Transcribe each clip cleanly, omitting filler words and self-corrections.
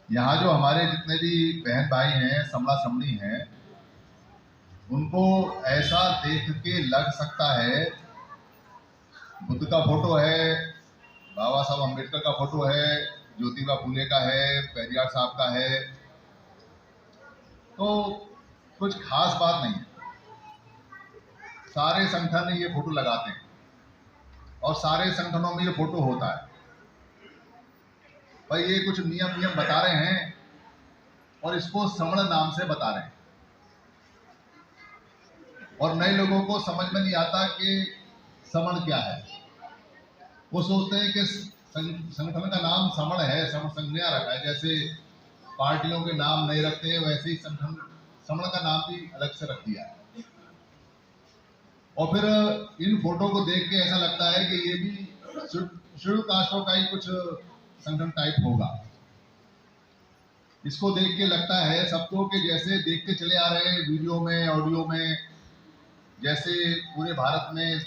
यहाँ जो हमारे जितने भी बहन भाई हैं, समला समड़ी हैं, उनको ऐसा देख के लग सकता है बुद्ध का फोटो है, बाबा साहब अम्बेडकर का फोटो है, ज्योतिबा फूले का है, पेरियार साहब का है, तो कुछ खास बात नहीं है। सारे संगठन ये फोटो लगाते हैं और सारे संगठनों में ये फोटो होता है। पर ये कुछ नियम बता रहे हैं और इसको समण नाम से बता रहे हैं, और नए लोगों को समझ में नहीं आता कि समण क्या है। वो सोचते हैं कि संगठन का नाम समण है, समण संज्ञा रखा है, जैसे पार्टियों के नाम नहीं रखते हैं वैसे ही संगठन समण का नाम भी अलग से रख दिया है। और फिर इन फोटो को देख के ऐसा लगता है कि ये भी शेड्यूल कास्टों का ही कुछ संगठन टाइप होगा। इसको देख के लगता है सबको कि जैसे देखते चले आ रहे हैं वीडियो में, ऑडियो में, जैसे पूरे भारत में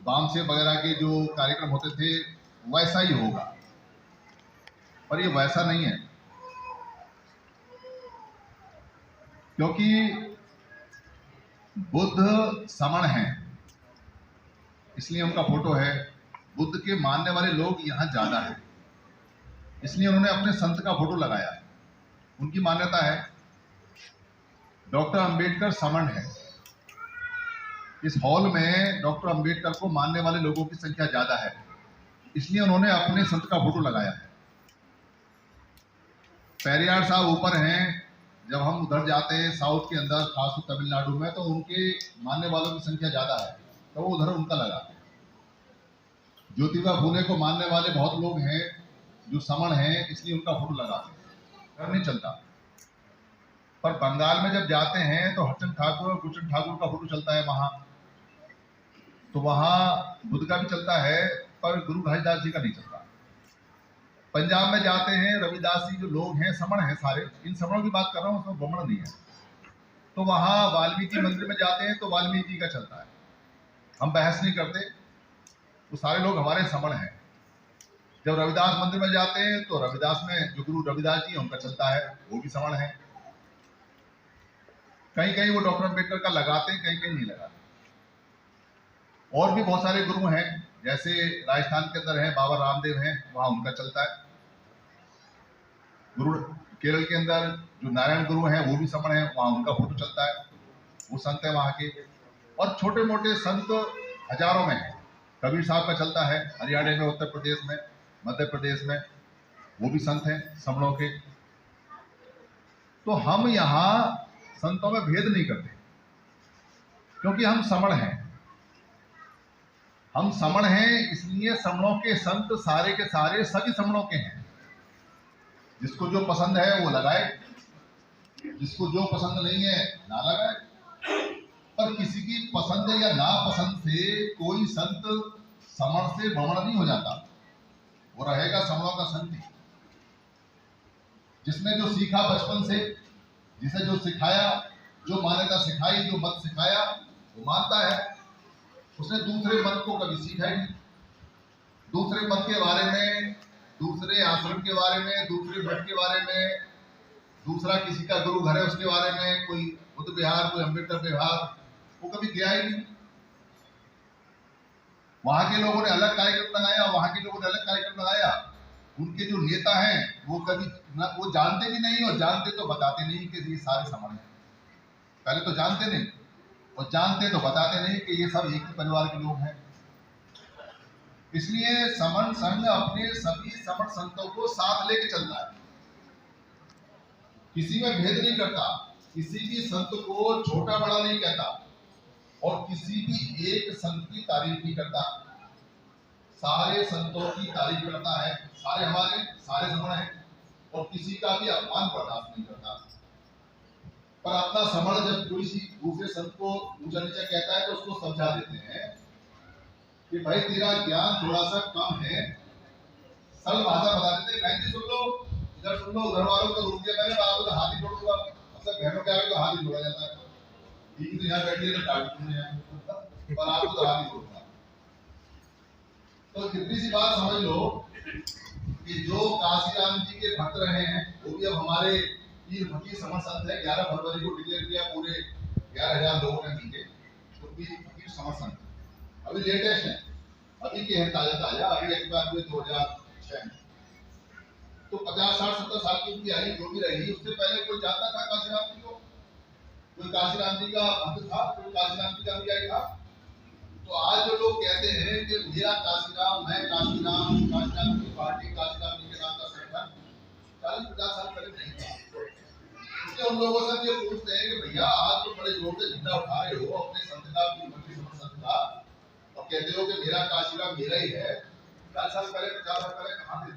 वामसेव वगैरह के जो कार्यक्रम होते थे वैसा ही होगा, पर ये वैसा नहीं है। क्योंकि बुद्ध समण हैं, इसलिए उनका फोटो है। बुद्ध के मानने वाले लोग यहाँ ज्यादा हैं, इसलिए उन्होंने अपने संत का फोटो लगाया। उनकी मान्यता है डॉक्टर अंबेडकर समण है। इस हॉल में डॉक्टर अंबेडकर को मानने वाले लोगों की संख्या ज्यादा है, इसलिए उन्होंने अपने संत का फोटो लगाया है। पेरियार साहब ऊपर हैं। जब हम उधर जाते हैं साउथ के अंदर, खासकर तमिलनाडु में, तो उनके मानने वालों की संख्या ज्यादा है, तो वो उधर उनका लगा। ज्योतिबा फूले को मानने वाले बहुत लोग हैं जो समण हैं, इसलिए उनका फोटो लगाते, नहीं चलता। पर बंगाल में जब जाते हैं तो हरचंद ठाकुर और गुलशन ठाकुर का फोटो चलता है वहां, तो वहां बुद्ध का भी चलता है, पर गुरु घासीदास जी का नहीं चलता। पंजाब में जाते हैं, रविदास जी जो लोग हैं समण हैं सारे, इन समणों की बात कर रहा हूँ, उसमें ब्राह्मण नहीं है। तो वहां वाल्मीकि मंदिर में जाते हैं तो वाल्मीकि जी का चलता है। हम बहस नहीं करते, वो सारे लोग हमारे समण हैं। जब रविदास मंदिर में जाते हैं तो रविदास में जो गुरु रविदास जी उनका चलता है, वो भी समण है। कहीं कहीं वो डॉक्टर अम्बेडकर का लगाते हैं, कहीं कहीं नहीं लगाते। और भी बहुत सारे गुरु हैं, जैसे राजस्थान के अंदर है बाबा रामदेव हैं, वहां उनका चलता है। गुरु केरल के अंदर जो नारायण गुरु हैं वो भी समण है, वहां उनका फोटो चलता है, वो संत है वहां के। और छोटे मोटे संत हजारों में है। कबीर साहब का चलता है हरियाणा में, उत्तर प्रदेश में, मध्य प्रदेश में, वो भी संत हैं समणों के। तो हम यहाँ संतों में भेद नहीं करते, क्योंकि हम समण हैं। हम समण हैं, इसलिए समणों के संत सारे के सारे सभी समणों के हैं। जिसको जो पसंद है वो लगाए, जिसको जो पसंद नहीं है ना लगाए। पर किसी की पसंद या नापसंद से कोई संत समण से भ्रमण नहीं हो जाता, वो रहेगा समणों का संत ही। जिसने जो सीखा बचपन से, जिसे जो सिखाया, जो मान्यता सिखाई, जो मत सिखाया, वो मानता है। उसने दूसरे मत को कभी सीखा ही नहीं। दूसरे मत के बारे में, दूसरे आश्रम के बारे में, दूसरे मठ के बारे में, दूसरा किसी का गुरु घर है उसके बारे में, कोई बुद्ध विहार, कोई अम्बेडकर विहार, वो कभी गया ही नहीं। वहां के लोगों ने अलग कार्यक्रम लगाया, वहां के लोगों ने अलग कार्यक्रम लगाया। उनके जो नेता हैं वो कभी वो जानते भी नहीं, और जानते तो बताते नहीं कि ये सारे समण हैं। पहले तो जानते नहीं, और जानते तो बताते नहीं कि ये सब एक ही परिवार के लोग हैं। इसलिए समण संघ अपने सभी समण संतों को साथ लेके चलता है, किसी में भेद नहीं करता, किसी भी संत को छोटा बड़ा नहीं कहता, और किसी भी एक संत की तारीफ नहीं करता। सारे संतों की तारीफ करता है, सारे हमारे, सारे समण हैं, और किसी का भी अपमान बर्दाश्त नहीं करता। पर अपना समण जब कोई सी दूसरे संत को ऊंचा नीचा कहता है तो उसको समझा देते हैं कि भाई तेरा ज्ञान थोड़ा सा कम है। सरल भाषा बता देते हैं, बहन जी सुन लो, इधर सुन लो, उधर वालों को रोक दिया मैंने, आप तो हाथ ही जोड़ दूंगा। मतलब बहनों के आगे तो हाथ ही जोड़ा जाता है, ठीक तो यहाँ बैठी है तो टाइट है, पर आपको तो हाथ ही जोड़ना। तो कितनी सी बात समझ लो कि जो काशीराम जी के भक्त रहे हैं वो भी अब हमारे पीर फकीर समझ संत है। 11 फरवरी को डिक्लेयर किया पूरे 11,000 लोगों ने मिलके, तो पीर फकीर समझ संत अभी लेटेस्ट है, अभी के हैं ताजा ताजा, अभी एक्सपायर हुए 2006 में। तो 50, 60, 70 साल की उनकी आयु जो भी रही, उससे पहले कोई जानता था काशीराम जी को? कोई काशीराम जी का भक्त था? कोई काशीराम जी का अनुयायी था? तो आज जो लोग कहते हैं कि मेरा काशीराम, मैं काशीराम, काशीराम की पार्टी, काशीराम जी के नाम का संगठन 40-50 साल पहले नहीं था। इसलिए उन लोगों से ये पूछते हैं कि भैया आज तो बड़े जोर से झंडा उठा रहे हो अपने संत का, अपनी भक्ति संत का, और कहते हो कि मेरा काशीराम मेरा ही है। 40 साल पहले, 50 साल पहले कहाँ थे?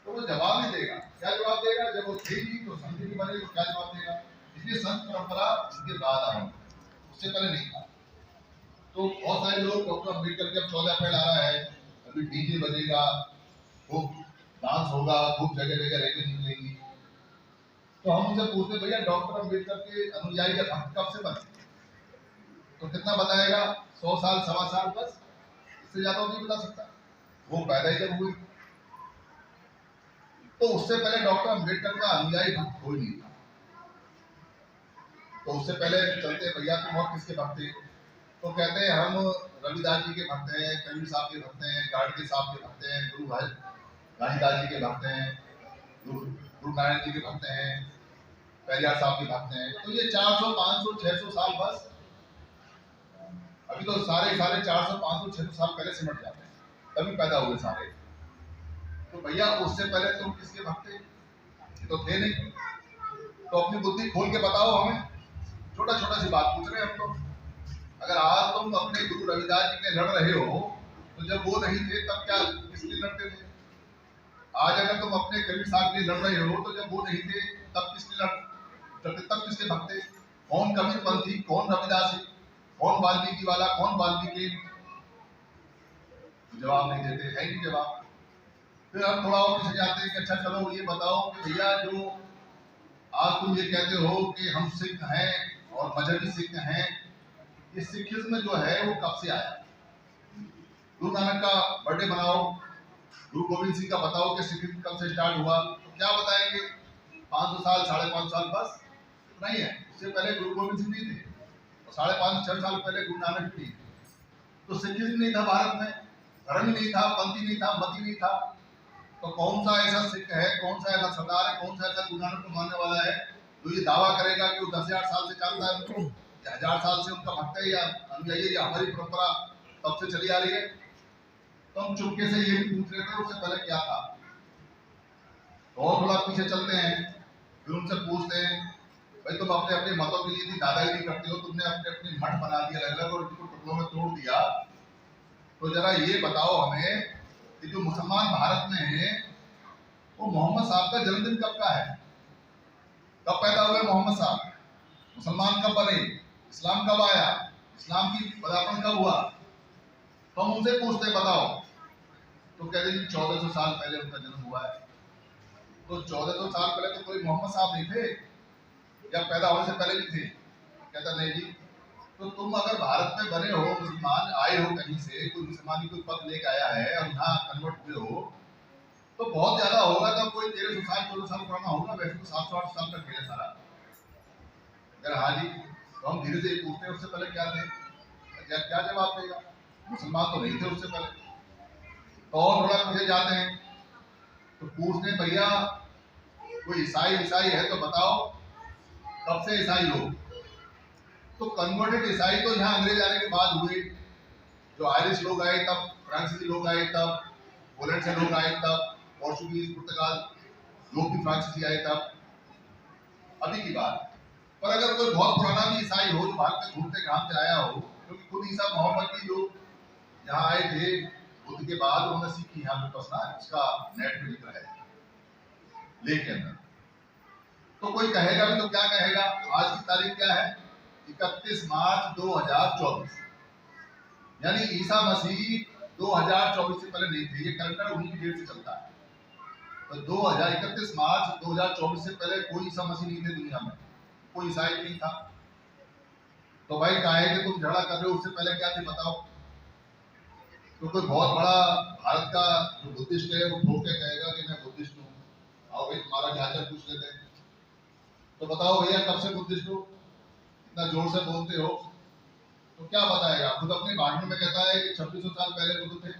तो वो जवाब नहीं देगा। क्या जवाब देगा? जब वो थे ही तो संत नहीं बने तो क्या जवाब देगा? इसलिए संत परंपरा इसके बाद आरंभ, उससे पहले नहीं था। तो बहुत सारे लोग डॉक्टर अम्बेडकर के, अब 14 अप्रैल आ रहा है, अभी डीजे बजेगा, खूब डांस होगा, खूब जगह जगह रैली निकलेगी। तो हम उनसे पूछते भैया डॉक्टर अम्बेडकर के अनुयायी या भक्त कब से बने? तो कितना बताएगा? 100 साल, 1.25 साल, बस, इससे ज्यादा नहीं बता सकता। वो पैदा ही जब हुए, तो उससे पहले डॉक्टर अम्बेडकर का अनुयायी भक्त कोई नहीं था। तो उससे पहले चलते भैया तुम और किसके भक्त थे? तो कहते हैं हम रविदास जी के भक्त हैं, कबीर साहब के भक्त हैं, गाड़गे साहब के भक्त हैं, गुरु भाई घासीदास जी के भक्त हैं, गुरु नारायण जी के भक्त हैं, पेरियार साहब के भक्त हैं। तो ये 400, 500, 600 साल बस, अभी तो सारे 400, 500, 600 साल पहले सिमट जाते हैं, तभी पैदा हुए सारे। तो भैया उससे पहले तुम किसके भक्त थे? ये तो थे नहीं। तो अपनी बुद्धि खोल के बताओ हमें। छोटा छोटा सी बात पूछ रहे हैं हम तो। अगर आज तुम अपने गुरु रविदास जी के लड़ रहे हो, तो जब वो नहीं थे तब क्या किसके लड़ते थे? आज अगर तुम अपने कबीर साहब के लड़ रहे हो, तो जब वो नहीं थे तब किसके लड़ते, तब किसके भक्त थे? कौन कबीर पंथी, कौन रविदासी, कौन वाल्मीकि वाला, कौन वाल्मीकि? जवाब नहीं देते, है नहीं जवाब। फिर हम थोड़ा और पीछे जाते हैं कि अच्छा चलो ये बताओ कि भैया जो आज तुम ये कहते हो कि हम सिख हैं और मजहबी सिख हैं, ये सिखिज्म जो है वो कब से आया? गुरु नानक का बर्थडे बनाओ, गुरु गोविंद सिंह का बताओ कि सिखिज्म कब से स्टार्ट हुआ, तो क्या बताएंगे? 500 साल, 550 साल, बस नहीं है। उससे पहले गुरु गोविंद सिंह नहीं थे, और 5.5, 6 साल पहले गुरु नानक भी नहीं थे। तो सिखिज्म नहीं था भारत में, धर्म ही नहीं था, पंथी नहीं था, मत ही नहीं था। तो कौन सा ऐसा सिख है, कौन सा ऐसा सरदार है, कौन सा ऐसा गुरु नानक को मानने वाला है जो ये दावा करेगा कि वो 10,000 साल से जानता है उनको, 1000 साल से उनका भक्त है या अनुयायी, या हमारी परंपरा तब से चली आ रही है? तो हम चुपके से ये भी पूछ रहे थे उससे पहले क्या था। तो और थोड़ा पीछे चलते हैं, फिर उनसे पूछते हैं भाई तुम अपने अपने मतों के लिए दादागिरी करते हो, तुमने अपने अपने मठ बना दिया अलग अलग और इनको टुकड़ों में तोड़ दिया। तो जरा ये बताओ हमें कि जो मुसलमान भारत में है, वो मोहम्मद साहब का जन्मदिन कब का है? कब पैदा हुए मोहम्मद साहब? मुसलमान कब बने? इस्लाम कब आया? इस्लाम की पदार्पण कब हुआ? तो हम उनसे पूछते बताओ, तो कहते हैं 1400 साल पहले उनका जन्म हुआ है। तो 1400 साल पहले तो कोई मोहम्मद साहब नहीं थे, या पैदा होने से पहले भी थे? कहता नहीं जी। तो तुम अगर भारत में बने हो, मुसलमान आए हो कहीं से, कोई मुसलमानी कोई पद लेके आया है और यहाँ कन्वर्ट हुए हो, तो बहुत ज्यादा होगा तो कोई 1300 साल 1400 साल पुराना होगा। वैसे तो 700-800 साल का खेल है सारा। अगर हाँ जी, तो हम धीरे से पूछते हैं उससे पहले क्या थे? क्या जवाब देगा? मुसलमान तो नहीं थे उससे पहले। तो और थोड़ा पीछे जाते हैं तो पूछते हैं भैया कोई ईसाई है तो बताओ कब से ईसाई हो? तो कन्वर्टेड ईसाई तो यहाँ अंग्रेज आने के बाद हुए। जो आयरिश लोग आए तब, फ्रांसीसी लोग आए तब, पोलैंड से लोग आए तब, पोर्चुगीज, पुर्तगाल, लोग भी फ्रांसीसी आए तब, अभी की बात। पर अगर कोई बहुत पुराना भी ईसाई हो जो भारत में घूमते घामते आया हो, क्योंकि खुद ईसा मोहम्मद भी लोग यहाँ आए थे बुद्ध के बाद, उन्होंने सीखी यहाँ पे बसना, इसका नेट में लिखा है लेकिन। तो कोई कहेगा भी तो क्या कहेगा? आज की तारीख क्या है? 31 मार्च 2024, यानी ईसा मसीह 2024 से पहले नहीं थे। ये कैलेंडर उन्हीं की डेट से चलता है। तो 31 मार्च 2024 से पहले कोई ईसा मसीह नहीं थे दुनिया में, कोई ईसाई नहीं था। तो भाई काहे कि तुम झगड़ा कर रहे हो? उससे पहले क्या थे बताओ? तो कोई बहुत बड़ा भारत का जो बुद्धिस्ट है वो ठोक के कहेगा कि मैं बुद्धिस्ट हूँ, आओ भाई तुम्हारा क्या हालचाल पूछ लेते हैं। तो बताओ भैया कब से बुद्धिस्ट हो, इतना जोर से बोलते हो, तो क्या बताएगा? खुद अपने भाषण में कहता है कि 2600 साल पहले बुद्ध थे।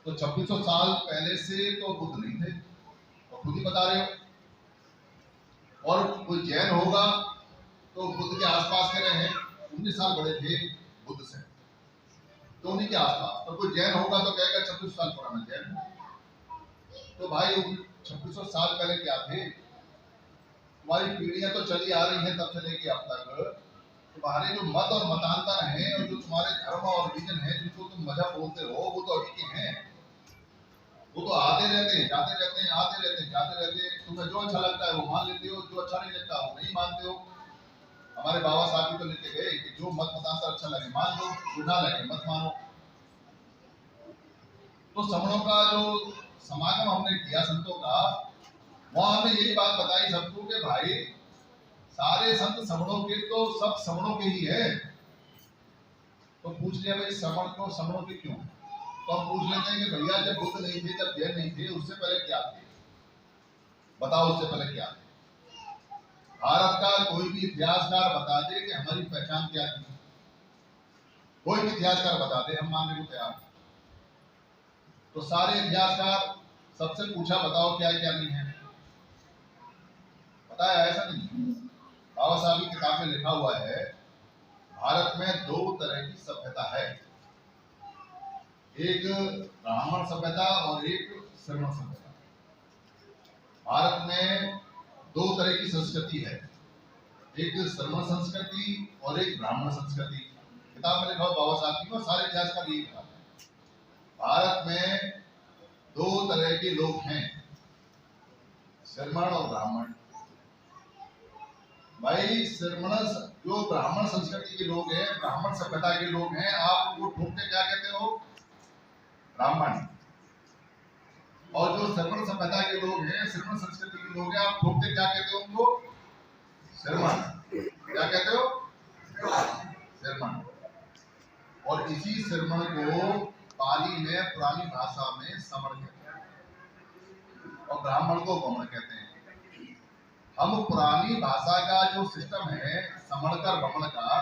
तो 2600 साल पहले से तो बुद्ध नहीं थे, और खुद ही बता रहे हो। और कोई जैन होगा तो बुद्ध के आसपास के रहे हैं, 19 साल बड़े थे बुद्ध से, तो उन्हीं के आसपास। तो कोई जैन होगा तो कहेगा 2600 साल पुराना जैन। तो भाई 2600 साल पहले क्या थे? तुम्हारी पीढ़ियां तो चली आ रही हैं तब से लेके अब तक। तुम्हारे जो मत और मतांतर हैं और जो तुम्हारे धर्म और रिलीजन है जिनको तुम मजहब बोलते हो, वो तो अभी के हैं। वो तो आते रहते हैं, जाते रहते हैं, आते रहते हैं, जाते रहते हैं। तुम्हें जो अच्छा लगता है वो मान लेते हो, जो अच्छा नहीं लगता वो नहीं मानते हो। हमारे बाबा साहब भी तो लेके गए कि जो मत मतांतर अच्छा लगे मान लो, जो ना लगे मत मानो। तो समणों का जो समागम हमने किया संतों का, वहां हमने यही बात बताई सबको कि भाई सारे संत समणों के तो सब समणों के ही है। तो पूछ लिया भाई समण को समणों के क्यों? तो हम पूछ लेते हैं कि भैया जब बुद्ध नहीं थे, जब जैन नहीं थे, उससे पहले क्या थे? बताओ उससे पहले क्या थे? भारत का कोई भी इतिहासकार बता दे कि हमारी पहचान क्या थी। कोई भी इतिहासकार बता दे, हम मानने को तैयार हैं। तो सारे इतिहासकार सबसे पूछा बताओ क्या क्या नहीं है, बताया ऐसा नहीं। बाबा साहब की किताब में लिखा हुआ है भारत में दो तरह की सभ्यता है, एक ब्राह्मण सभ्यता और एक श्रमण सभ्यता। भारत में दो तरह की संस्कृति है, एक श्रमण संस्कृति और एक ब्राह्मण संस्कृति। किताब में लिखा हुआ बाबा साहब की, और सारे इतिहास का यही लिखा है। भारत में दो तरह के लोग हैं, श्रमण और ब्राह्मण। भाई श्रमण जो ब्राह्मण संस्कृति के लोग हैं, ब्राह्मण सभ्यता के लोग हैं, आप उनको ठोक के क्या कहते हो? ब्राह्मण। और जो श्रमण सभ्यता के लोग हैं, श्रमण संस्कृति के लोग हैं, आप ठोक के क्या कहते हो उनको? श्रमण। क्या कहते हो? श्रमण। और इसी श्रमण को पाली में पुरानी भाषा में समण कहते हैं, और ब्राह्मण को गौण कहते हैं। हम पुरानी भाषा का जो सिस्टम है समणकर बमण का,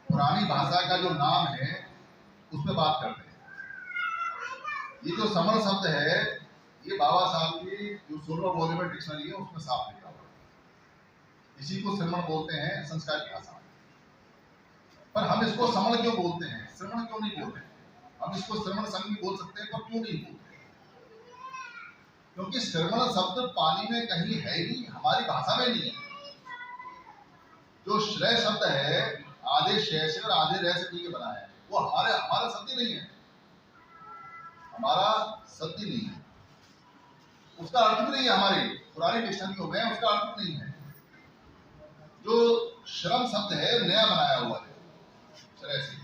पुरानी भाषा का जो नाम है उस पर बात करते हैं। ये जो समण शब्द है ये बाबा साहब की जो 16 वॉल्यूम डिक्शनरी है उसमें साफ लिखा हुआ है। इसी को श्रमण बोलते हैं संस्कार की भाषा में। पर हम इसको समण क्यों बोलते हैं, श्रमण क्यों नहीं बोलते? हम इसको श्रमण संघ भी बोल सकते हैं, पर क्यों नहीं बोलते? क्योंकि श्रमण शब्द पाली में कहीं है ही नहीं, हमारी भाषा में नहीं है। जो श्रेय शब्द है आधे शय से और आधे रह से मिलकर बना है, वो हमारा शब्द नहीं है, हमारा शब्द नहीं है। उसका अर्थ भी नहीं है, हमारी पुरानी डिक्शनरियों में उसका अर्थ नहीं है। जो श्रम शब्द है नया बनाया हुआ है श्रेय से।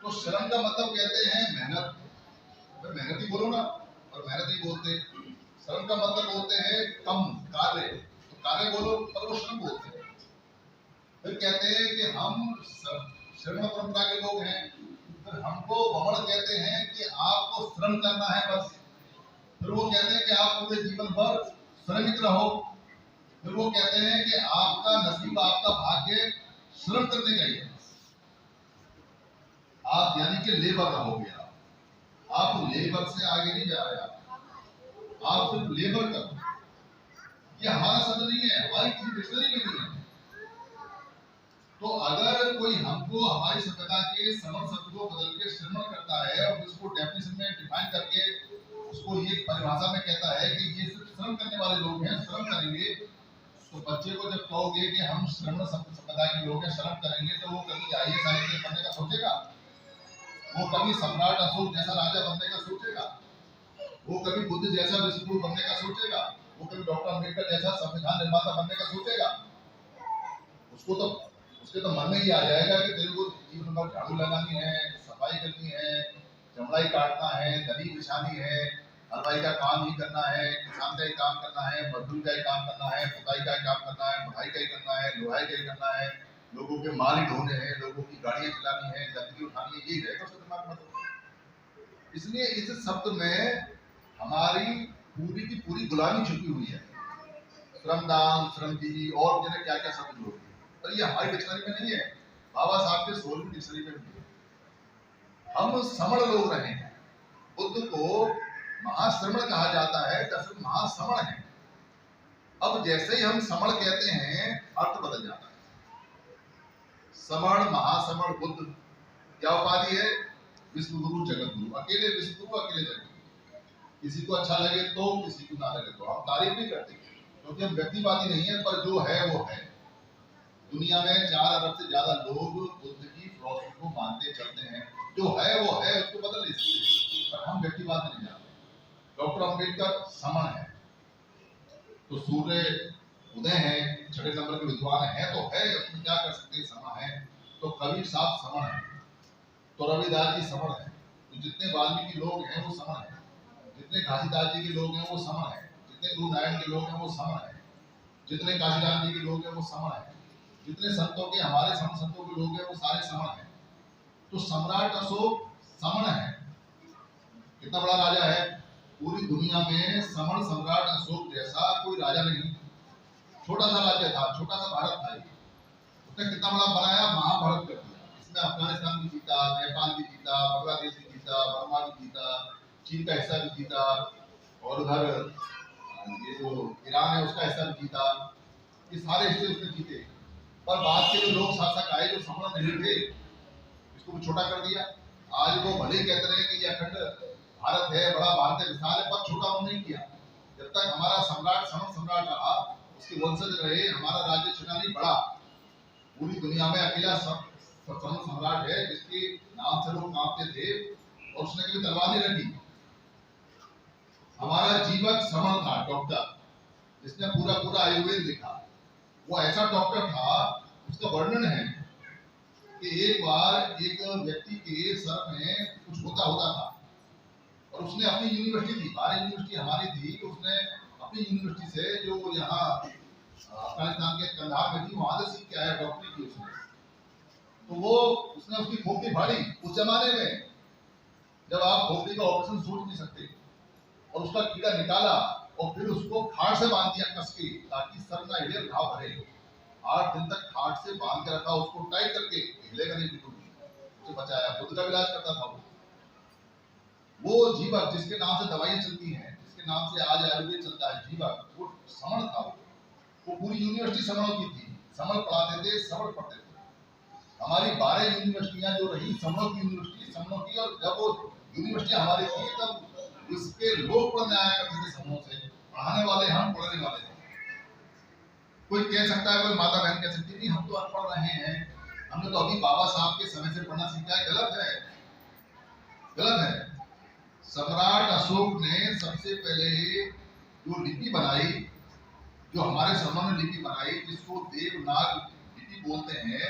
तो श्रम का मतलब कहते हैं मेहनत, मेहनत ही बोलो ना, और मेहनत ही बोलते। श्रम का मतलब बोलते हैं कम कार्य, तो कार्य बोलो पर वो श्रम बोलते हैं। फिर कहते हैं कि हम श्रमण परंपरा के लोग हैं, फिर हमको बमण कहते हैं कि आपको श्रम करना है बस। फिर वो कहते हैं कि आप पूरे जीवन भर श्रमित रहो। फिर वो कहते हैं कि आपका नसीब, आपका भाग्य श्रम करने का ही है, आप यानी कि लेबर रहोगे। आप लेबर से आगे नहीं जा रहे, आप सिर्फ लेबर करो। ये हमारा शब्द नहीं है, हमारी किसी डिक्शनरी में नहीं है। तो अगर कोई हमको हमारी सभ्यता के समण शब्द को बदल के श्रमण करता है और उसको डेफिनेशन में डिफाइन करके उसको ये परिभाषा में कहता है कि ये सिर्फ श्रम करने वाले लोग हैं, श्रम करेंगे, तो बच्चे को जब कहोगे कि हम श्रमण सभ्यता के लोग हैं, श्रम करेंगे, तो वो कभी IAS IPS बनने का सोचेगा? वो कभी सम्राट अशोक जैसा राजा बनने का सोचेगा? वो कभी बुद्ध जैसा विश्वगुरु बनने का सोचेगा? वो कभी डॉक्टर अम्बेडकर जैसा संविधान निर्माता बनने का सोचेगा? उसके तो मन में ही आ जाएगा कि तेरे को जीवन भर झाड़ू लगानी है, सफाई करनी है, चमड़ाई काटना है, दरी बिछानी है, हलवाई का काम ही करना है, किसान का ही काम करना है, मजदूर का ही काम करना है, पुताई का ही काम करना है, पढ़ाई का ही करना है, लोहाई का ही करना है, लोगों के माल ही ढोने हैं, लोगों की गाड़ियां चलानी है, गंदगी उठानी है, यही रहेगा उसका दिमाग में। इसलिए इस शब्द में हमारी पूरी की पूरी गुलामी छुपी हुई है। श्रमदान, श्रमजीवी और जने क्या क्या शब्द जोड़ दिए, और ये हमारी डिक्शनरी में नहीं है, बाबा साहब के 16वीं डिक्शनरी में भी है। हम समण लोग रहे हैं। बुद्ध को महाश्रमण कहा जाता है, दरअसल महाश्रमण है। अब जैसे ही हम समण कहते हैं अर्थ बदल जाता है। समण, महासमण, बुद्ध क्या उपाधि है? विश्व गुरु, जगत गुरु। अकेले विश्व गुरु, अकेले जगत गुरु। किसी को अच्छा लगे तो, किसी को ना लगे तो। हम तारीफ नहीं करते क्योंकि हम व्यक्तिवादी नहीं है, पर जो है वो है। दुनिया में 4 अरब से ज्यादा लोग बुद्ध की फिलॉसफी को मानते चलते हैं। जो है वो है, उसको बदल नहीं सकते, पर हम व्यक्तिवाद नहीं जानते। डॉक्टर अम्बेडकर समण है, तो सूर्य उदय है, 6 नंबर के विद्वान है तो है, उसमें क्या कर सकते हैं, समा है। तो कबीर साहब समण है, तो रविदास जी समण है, तो जितने वाल्मीकि लोग हैं वो समण है, जितने घासीदास जी के लोग हैं वो समण है, जितने गुरु नारायण के लोग हैं वो समण है, जितने काशीराम जी के लोग हैं वो समण है, जितने संतों के, हमारे संतों के लोग हैं वो सारे समण है। तो सम्राट अशोक समण है। कितना बड़ा राजा है? पूरी दुनिया में समण सम्राट अशोक जैसा कोई राजा नहीं। छोटा सा राज्य था, छोटा सा भारत था। उसने कितना बड़ा बनाया, महाभारत कर दिया। इसमें अफगानिस्तान भी जीता, नेपाल भी जीता, बांग्लादेश भी जीता, बर्मा भी जीता, चीन का हिस्सा भी जीता, और उधर ये जो ईरान है उसका हिस्सा भी जीता। ये सारे हिस्से उसने जीते। पर बाद के जो लोग शासक आए जो समण नहीं थे, इसको भी छोटा कर दिया। आज वो भले कहते रहे कि ये अखंड भारत है, बड़ा भारत है, विशाल है, पर छोटा उन्होंने नहीं किया। जब तक हमारा सम्राट समण सम्राट रहा, उसके वंशज रहे, हमारा राज्य छिना नहीं बढ़ा। पूरी दुनिया में अकेला समण सम्राट है जिसके नाम से लोग कांपते थे, और उसने कभी तलवार नहीं रखी। हमारा जीवक समण था, डॉक्टर, जिसने पूरा पूरा आयुर्वेद लिखा। वो ऐसा डॉक्टर था, उसका वर्णन है कि एक बार एक व्यक्ति के सर में कुछ होता था, और उसने अपनी यूनिवर्सिटी थी, भारत यूनिवर्सिटी हमारी थी, उसने अपनी यूनिवर्सिटी से जो यहाँ अफगानिस्तान के कंधार में थी, वहां से सीख के आया डॉक्टरी की उसने। तो वो उसने उसकी खोपड़ी फाड़ी। उस जमाने में जब आप खोपड़ी का ऑपरेशन सूट नहीं सकते, और उसका कीड़ा निकाला और फिर उसको खाट से बांध दिया कस के, ताकि सर में हिले घाव भरे। 8 दिन तक खाट से बांध के रखा, उसको टाइट करके, हिलेगा नहीं बिल्कुल, उसे बचाया। खुद का इलाज करता था वो जीवक, जिसके नाम से दवाइयां चलती हैं, जिसके नाम से आज आयुर्वेद चलता है, जीवक, वो समण था। वो पूरी यूनिवर्सिटी समणों की थी, समण पढ़ाते थे, समण पढ़ते थे। हमारी 12 यूनिवर्सिटियां जो रही समणों की यूनिवर्सिटी, समणों की। और जब वो यूनिवर्सिटी हमारी थी तब इसके लोग पढ़ने आया करते थे समणों से। पढ़ाने वाले हम, पढ़ने वाले थे। कोई कह सकता है, कोई माता बहन कह सकती है, हम तो अनपढ़ रहे हैं, हमने तो अभी बाबा साहब के समय से पढ़ना सीखा है। गलत है, गलत है। सम्राट अशोक ने सबसे पहले जो लिपि बनाई, जो हमारे समण में लिपि बनाई, जिसको देवनाग लिपि बोलते हैं,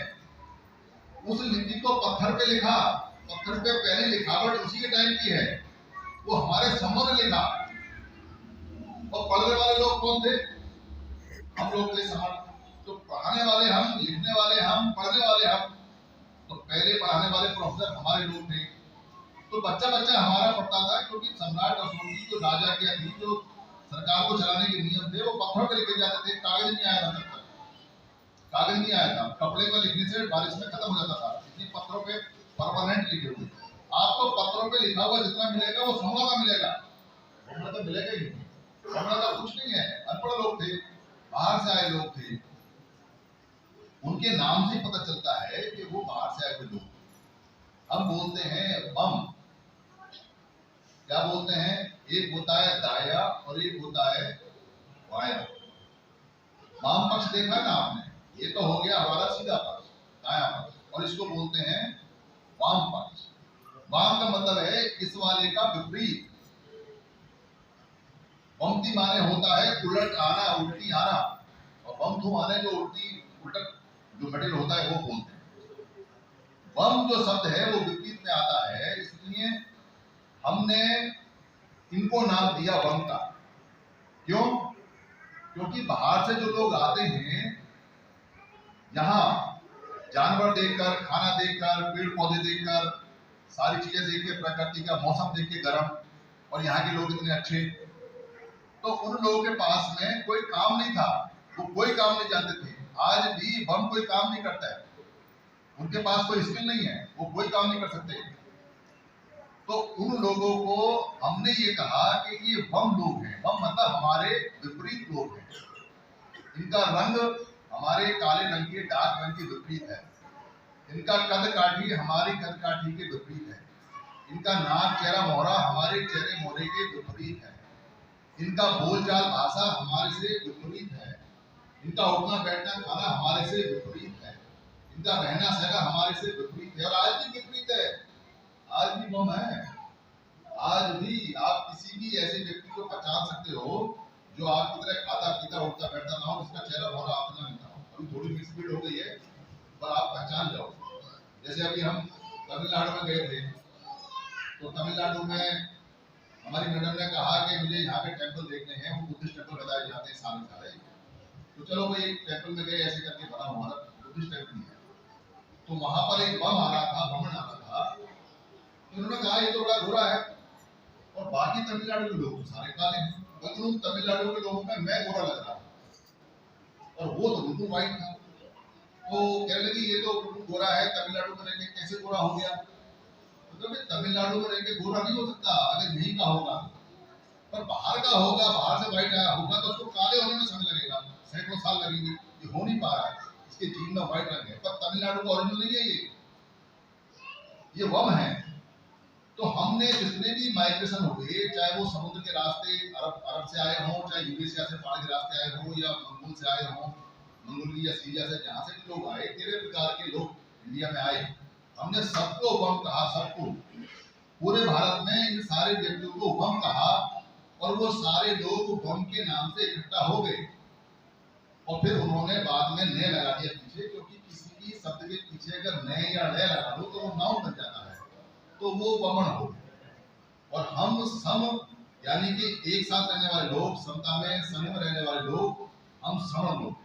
उस लिपि को पत्थर पे लिखा। पत्थर पे पहली लिखावट उसी के टाइम की है, वो हमारे समण ने लिखा। और पढ़ने वाले लोग कौन थे? हम लोग थे, समण। तो पढ़ाने वाले हम, लिखने वाले हम, पढ़ने वाले हम। तो पहले पढ़ाने वाले प्रोफेसर हमारे लोग थे। तो बच्चा बच्चा हमारा पढ़ता था, क्योंकि सम्राट अशोक की जो राजा के अधीन जो सरकार को चलाने के नियम थे, वो पत्थर पे लिखे जाते थे। कागज नहीं आया था तब तक, कागज नहीं आया था। कपड़े पर लिखने से बारिश में खत्म हो जाता था, इसलिए पत्थरों पे परमानेंट लिखे हुए। आपको पत्थरों पे लिखा हुआ जितना मिलेगा वो समण का मिलेगा, समण तो मिलेगा ही नहीं। समण का कुछ नहीं है, अनपढ़ लोग थे, बाहर से आए लोग थे। उनके नाम से पता चलता है कि वो बाहर से आए हुए लोग। हम बोलते हैं बम, क्या बोलते हैं? एक होता है दाया और एक होता है बाया। वाम पक्ष देखा ना आपने? ये तो हो गया हमारा सीधा पक्ष, दाया पक्ष, और इसको बोलते हैं वाम पक्ष। वाम का मतलब है इस वाले का विपरीत। वमती माने होता है उलट आना, उल्टी आना, और वमथु माने जो उल्टी उलट जो मिडिल होता है वो बोलते हैं। वम जो शब्द है वो विपरीत में आता है, इसलिए हमने इनको नाम दिया वम का। क्यों? क्योंकि बाहर से जो लोग आते हैं यहाँ, जानवर देखकर, खाना देखकर, पेड़ पौधे देखकर, सारी चीजें देख के, प्रकृति का मौसम देख के गर्म, और यहाँ के लोग इतने अच्छे, तो उन लोगों के पास में कोई काम नहीं था, वो कोई काम नहीं जानते थे। आज भी बम कोई काम नहीं करता है, उनके पास कोई स्किल नहीं है, वो कोई काम नहीं कर सकते। तो उन लोगों को हमने ये कहा कि ये बम लोग हैं, बम मतलब हमारे विपरीत लोग हैं। इनका रंग हमारे काले रंग के, डार्क रंग के विपरीत है। इनका कद काठी हमारी कद काठी के विपरीत है। इनका नाक चेहरा मोहरा हमारे चेहरे मोहरे के विपरीत है। इनका बोलचाल भाषा हमारे से विपरीत है। इनका उठना बैठना खाना हमारे से विपरीत है। इनका रहना सहना हमारे से विपरीत है, और आज भी विपरीत है। आज भी बम है। आज भी आप किसी भी ऐसे व्यक्ति को पहचान सकते हो जो आपकी तरह खाता पीता उठता बैठता ना हो, उसका चेहरा बहुत अपना नहीं था। अभी थोड़ी मिसफीड हो गई है, पर आप पहचान जाओ। जैसे अभी हम तमिलनाडु में गए थे, तो तमिलनाडु में हमारी मैडम ने कहा कि मुझे यहाँ के टेम्पल देखने हैं, वो बुद्धिस्ट टेम्पल बताए जाते हैं सारे। तो चलो भाई टेम्पल में गए, ऐसे करके बना हुआ बुद्धिस्ट टेम्पल है। तो वहां पर एक बम आ रहा था, भ्रमण आ रहा था। तो उन्होंने कहा ये तो बड़ा गोरा है, और बाकी तमिलनाडु के लोग सारे काले हैं, लेकिन उन तमिलनाडु के लोगों में मैं गोरा लग रहा था, और वो तो बिल्कुल व्हाइट था। तो कहने लगी ये तो बिल्कुल गोरा है, तमिलनाडु में रहकर कैसे गोरा हो गया? मतलब तमिलनाडु में रहकर गोरा नहीं हो सकता अगर यहीं का होगा, पर बाहर का होगा, बाहर से व्हाइट आया होगा तो उसको काले होने में समय लगेगा, सैकड़ों साल लगेंगे। ये हो नहीं पा रहा है, इसके जीन में व्हाइट रंग है, पर तमिलनाडु का ओरिजिनल नहीं है ये वम है। तो हमने जितने भी माइग्रेशन हुए, चाहे वो समुद्र के रास्ते अरब से आए हों, चाहे यूरेशिया से पहाड़ के रास्ते आए हों, या मंगोल से आए हों, मंगोलिया या सीरिया से, जहाँ से भी लोग आए, तेरे प्रकार के लोग इंडिया में आए, हमने सबको वम कहा, सबको। पूरे भारत में इन सारे व्यक्तियों को वम कहा, और वो सारे लोग वम के नाम से इकट्ठा हो गए। और फिर उन्होंने बाद में नए लगा दिया पीछे, क्योंकि किसी भी शब्द के पीछे अगर नए या नए लगा दो तो वो नाउन बन जाता है, तो वो वमन हो। और हम सम यानी कि एक साथ रहने वाले लोग, समता में संग में रहने वाले लोग, हम श्रवण लोग।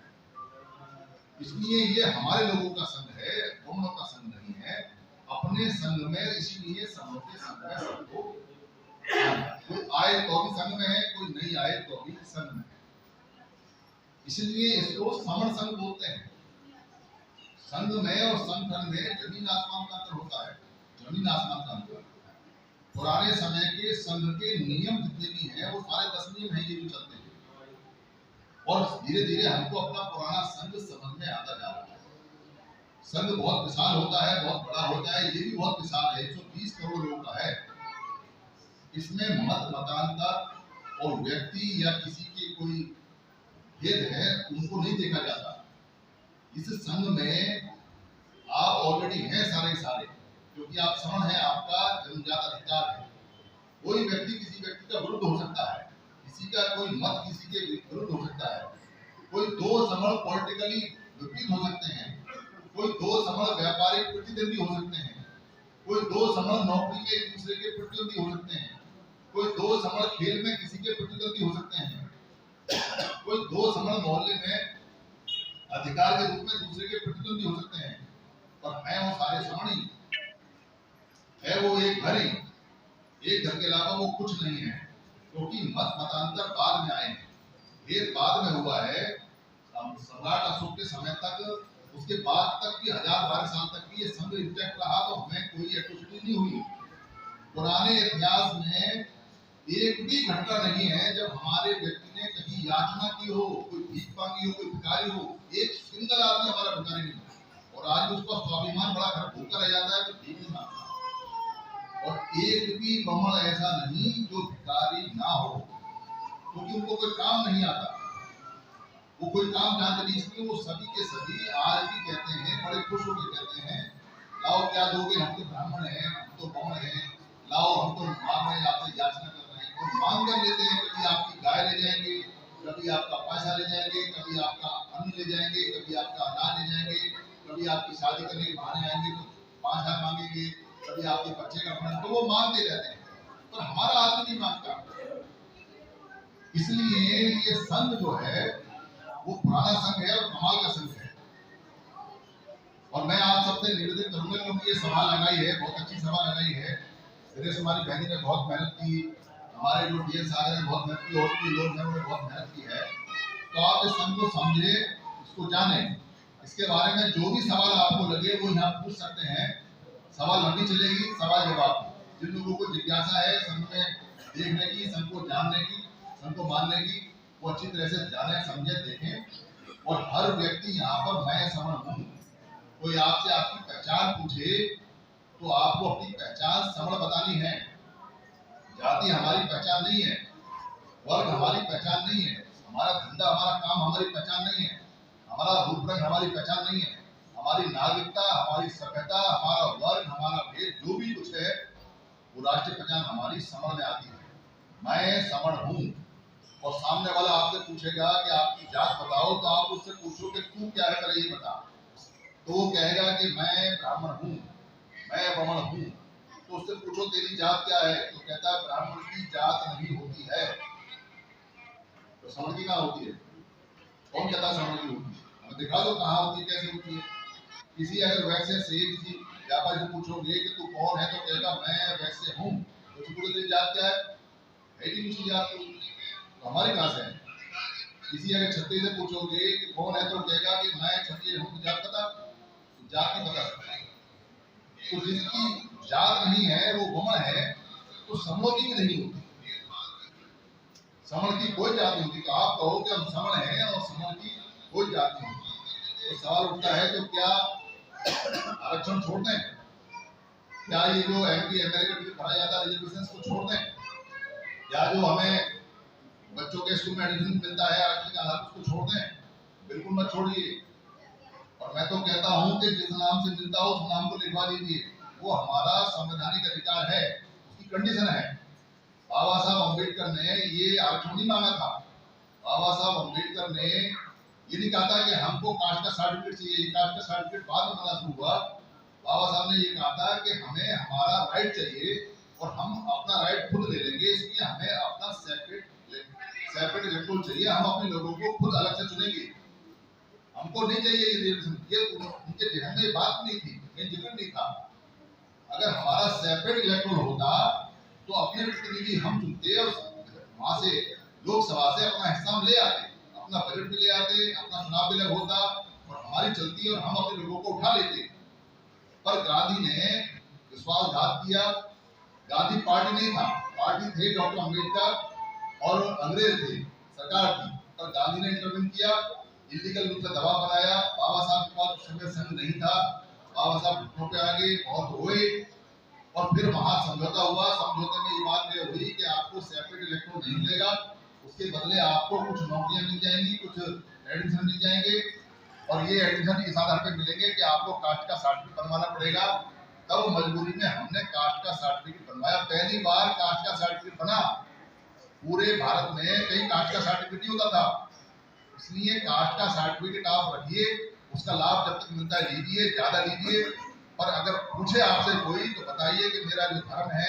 इसलिए ये हमारे लोगों का संघ है, वमनों का संघ नहीं है। अपने संघ में, इसीलिए समों के संघ में सबको, कोई आए तो भी संघ में है, कोई नहीं आए तो भी संघ में है। इसलिए इसको समण संघ बोलते हैं। संघ में और संगठन में जमीन आसमान का अंतर होता है, जमीन आसमान का अंतर। पुराने समय के संघ के नियम जितने भी हैं वो सारे 10 नियम हैं, ये जो चलते हैं, और धीरे धीरे हमको अपना पुराना संघ समझ में आता जा रहा है। संघ बहुत विशाल होता है, बहुत बड़ा होता है, ये भी बहुत विशाल है, 120 करोड़ लोगों का है। इसमें मत मतांतर और व्यक्ति या किसी के कोई भेद है उनको नहीं देखा जाता। इस संघ में आप ऑलरेडी हैं सारे, क्योंकि आप सवर्ण हैं, आपका जन्मजात अधिकार है। कोई व्यक्ति किसी व्यक्ति का विरुद्ध हो सकता है, किसी का कोई मत किसी के विरुद्ध हो सकता है, कोई दो समण पॉलिटिकली विपरीत हो सकते हैं, कोई दो समण व्यापारिक प्रतिद्वंदी हो सकते हैं, कोई दो समण नौकरी के एक दूसरे के प्रतिद्वंदी हो सकते हैं, कोई दो समण खेल में किसी के प्रतिद्वंदी हो सकते हैं, कोई दो समण मोहल्ले में अधिकार के रूप में दूसरे के प्रतिद्वंदी हो सकते हैं, पर है वो सारे समणी है, वो एक घर ही, एक घर के अलावा वो कुछ नहीं है। क्योंकि मत मतांतर बाद में आए हैं, भेद बाद में हुआ है। सम्राट अशोक के समय तक, उसके बाद तक भी 1000-12 साल तक भी ये संघ इंटैक्ट रहा, तो हमें कोई एट्रोसिटी नहीं हुई। पुराने इतिहास में एक भी घटना नहीं है जब हमारे व्यक्ति ने कहीं याचना की हो, कोई भीख मांगी हो, कोई भिखारी हो, एक सिंगल आदमी हमारा भिखारी नहीं है। और आज उसका स्वाभिमान बड़ा घर भूखा रह जाता है तो भीख नहीं मांगता। और एक भी ब्राह्मण ऐसा नहीं जो भिखारी ना हो, क्योंकि उनको कोई काम नहीं आता, वो कोई काम जानते नहीं। इसलिए वो सभी के सभी आज भी कहते हैं, बड़े खुश होकर कहते हैं, लाओ क्या दोगे, हम तो ब्राह्मण हैं, हम तो ब्राह्मण हैं, लाओ हम तो मांग रहे हैं, आपसे याचना कर रहे हैं। और मांग कर लेते हैं, कभी आपकी गाय ले जाएंगे, कभी आपका पैसा ले जाएंगे, कभी आपका अन्न ले जाएंगे, कभी आपका अनाज ले जाएंगे, कभी आपकी शादी करने के बहाने आएंगे तो 5000 मांगेंगे, कभी आपके बच्चे का अपना, तो वो मांगते रहते हैं, पर हमारा आदमी नहीं मांगता। इसलिए ये संघ जो है वो पुराना संघ है और कमाल का संघ है। और मैं आप सबसे निवेदन करूंगा, क्योंकि ये सवाल लगाई है, बहुत अच्छी सवाल लगाई है। विदेश हमारी बहनी ने बहुत मेहनत की, हमारे जो डी सागर ने बहुत मेहनत की, और भी लोग हैं उन्होंने बहुत मेहनत की है। तो आप इस संघ को समझे, इसको जाने, इसके बारे में जो भी सवाल आपको लगे वो यहाँ पूछ सकते हैं। सवाल लंबी चलेगी, सवाल जवाब। जिन लोगों को जिज्ञासा है संघ में देखने की, संघ को जानने की, संघ को मानने की, वो अच्छी तरह से जाने, समझे, देखें। और हर व्यक्ति यहाँ पर मैं समण हूँ। कोई आपसे आपकी पहचान पूछे तो आपको अपनी पहचान समण बतानी है। जाति हमारी पहचान नहीं है, वर्ग हमारी पहचान नहीं है, हमारा धंधा, हमारा काम हमारी पहचान नहीं है, हमारा रूप रंग हमारी पहचान नहीं है। हमारी नागरिकता, हमारी सभ्यता, हमारा वर्ग, हमारा भेद, जो भी कुछ है वो राष्ट्रीय पहचान हमारी समण में आती है। मैं समण हूँ। और सामने वाला आपसे पूछेगा कि आपकी जात बताओ, तो आप उससे पूछो कि तू क्या है, पहले ये बता। तो वो कहेगा कि मैं ब्राह्मण हूँ, मैं ब्राह्मण हूँ। तो उससे पूछो तेरी जात क्या है, तो कहता है ब्राह्मण की जात नहीं होती है। तो समण की कहाँ होती है? कौन कहता है समण की होती है? हमें दिखा दो कहाँ होती है, कैसे होती है। किसी अगर वैसे से किसी व्यापारी से पूछोगे कि तू कौन है, तो कहेगा मैं वैसे हूँ। तो पूछो तेरी जात क्या है ही दूसरी जात। तो हमारी कहाँ से है? किसी अगर छत्तीस से पूछोगे कि कौन है, तो कहेगा कि मैं छत्तीस हूँ। तो जात पता, तो जात नहीं बता सकता। तो जिसकी जात नहीं है वो वमन है, तो समणों की भी नहीं होती। समण की कोई जात नहीं होती। तो आप कहो कि हम समण हैं और समण की कोई जात नहीं होती, तो सवाल उठता है तो क्या आरक्षण छोड़ दें? क्या ये जो एमपी एमएलए के लिए पढ़ाया जाता है रिजर्वेशन को छोड़ दें? या जो हमें बच्चों के स्कूल में एडमिशन मिलता है आरक्षण के आधार पर उसको छोड़ दें? बिल्कुल मत छोड़िए। और मैं तो कहता हूं कि जिस नाम से मिलता हो उस नाम को लिखवा लीजिए। वो हमारा संवैधानिक अधिकार है, उसकी कंडीशन है। बाबा साहब अम्बेडकर ने ये आरक्षण नहीं मांगा था। बाबा साहब अम्बेडकर ने ये नहीं कहा था कि हमको कास्ट का सर्टिफिकेट चाहिए, कास्ट का सर्टिफिकेट बाद में बना शुरू हुआ। बाबा साहब ने ये कहा था कि हमें हमारा राइट चाहिए और हम अपना राइट खुद ले लेंगे, इसलिए हमें अपना सेपरेट इलेक्टोरल चाहिए। हम अपने लोगों को खुद अलग से चुनेंगे, हमको नहीं चाहिए ये रिजर्वेशन। ये उनके जहन में बात नहीं थी, ये जिक्र नहीं था। अगर हमारा सेपरेट इलेक्टोरल होता तो अपने प्रतिनिधि हम चुनते और वहां से लोकसभा से अपना हिस्सा हम ले आते, अपना बजट भी ले आते, अपना चुनाव भी अलग होता और हमारी चलती और हम अपने लोगों को उठा लेते। पर गांधी ने विश्वासघात किया। गांधी पार्टी नहीं था, पार्टी थे डॉक्टर अम्बेडकर और अंग्रेज थे, सरकार थी। पर गांधी ने इंटरवीन किया, इलीगल रूप से दबाव बनाया। बाबा साहब के पास उस समय संघ नहीं था। बाबा साहब घुटनों पे आ गए, बहुत रोए और फिर वहां समझौता हुआ। समझौते में ये बात ये हुई कि आपको सेपरेट इलेक्टोरल नहीं मिलेगा, उसके बदले आपको कुछ नौकरियां मिल जाएंगी, कुछ एडमिशन मिल जाएंगे। और ये एडमिशन इस आधार पर मिलेंगे कि आपको कास्ट का सर्टिफिकेट बनवाना पड़ेगा। तब मजबूरी में हमने कास्ट का सर्टिफिकेट बनवाया। पहली बार कास्ट का सर्टिफिकेट बना। पूरे भारत में कहीं कास्ट का सर्टिफिकेट नहीं होता था। इसलिए कास्ट का सर्टिफिकेट आप रखिए, उसका लाभ जब तक मिलता है लीजिए, ज्यादा लीजिए। पर अगर पूछे आपसे कोई तो बताइए कि मेरा जो धर्म है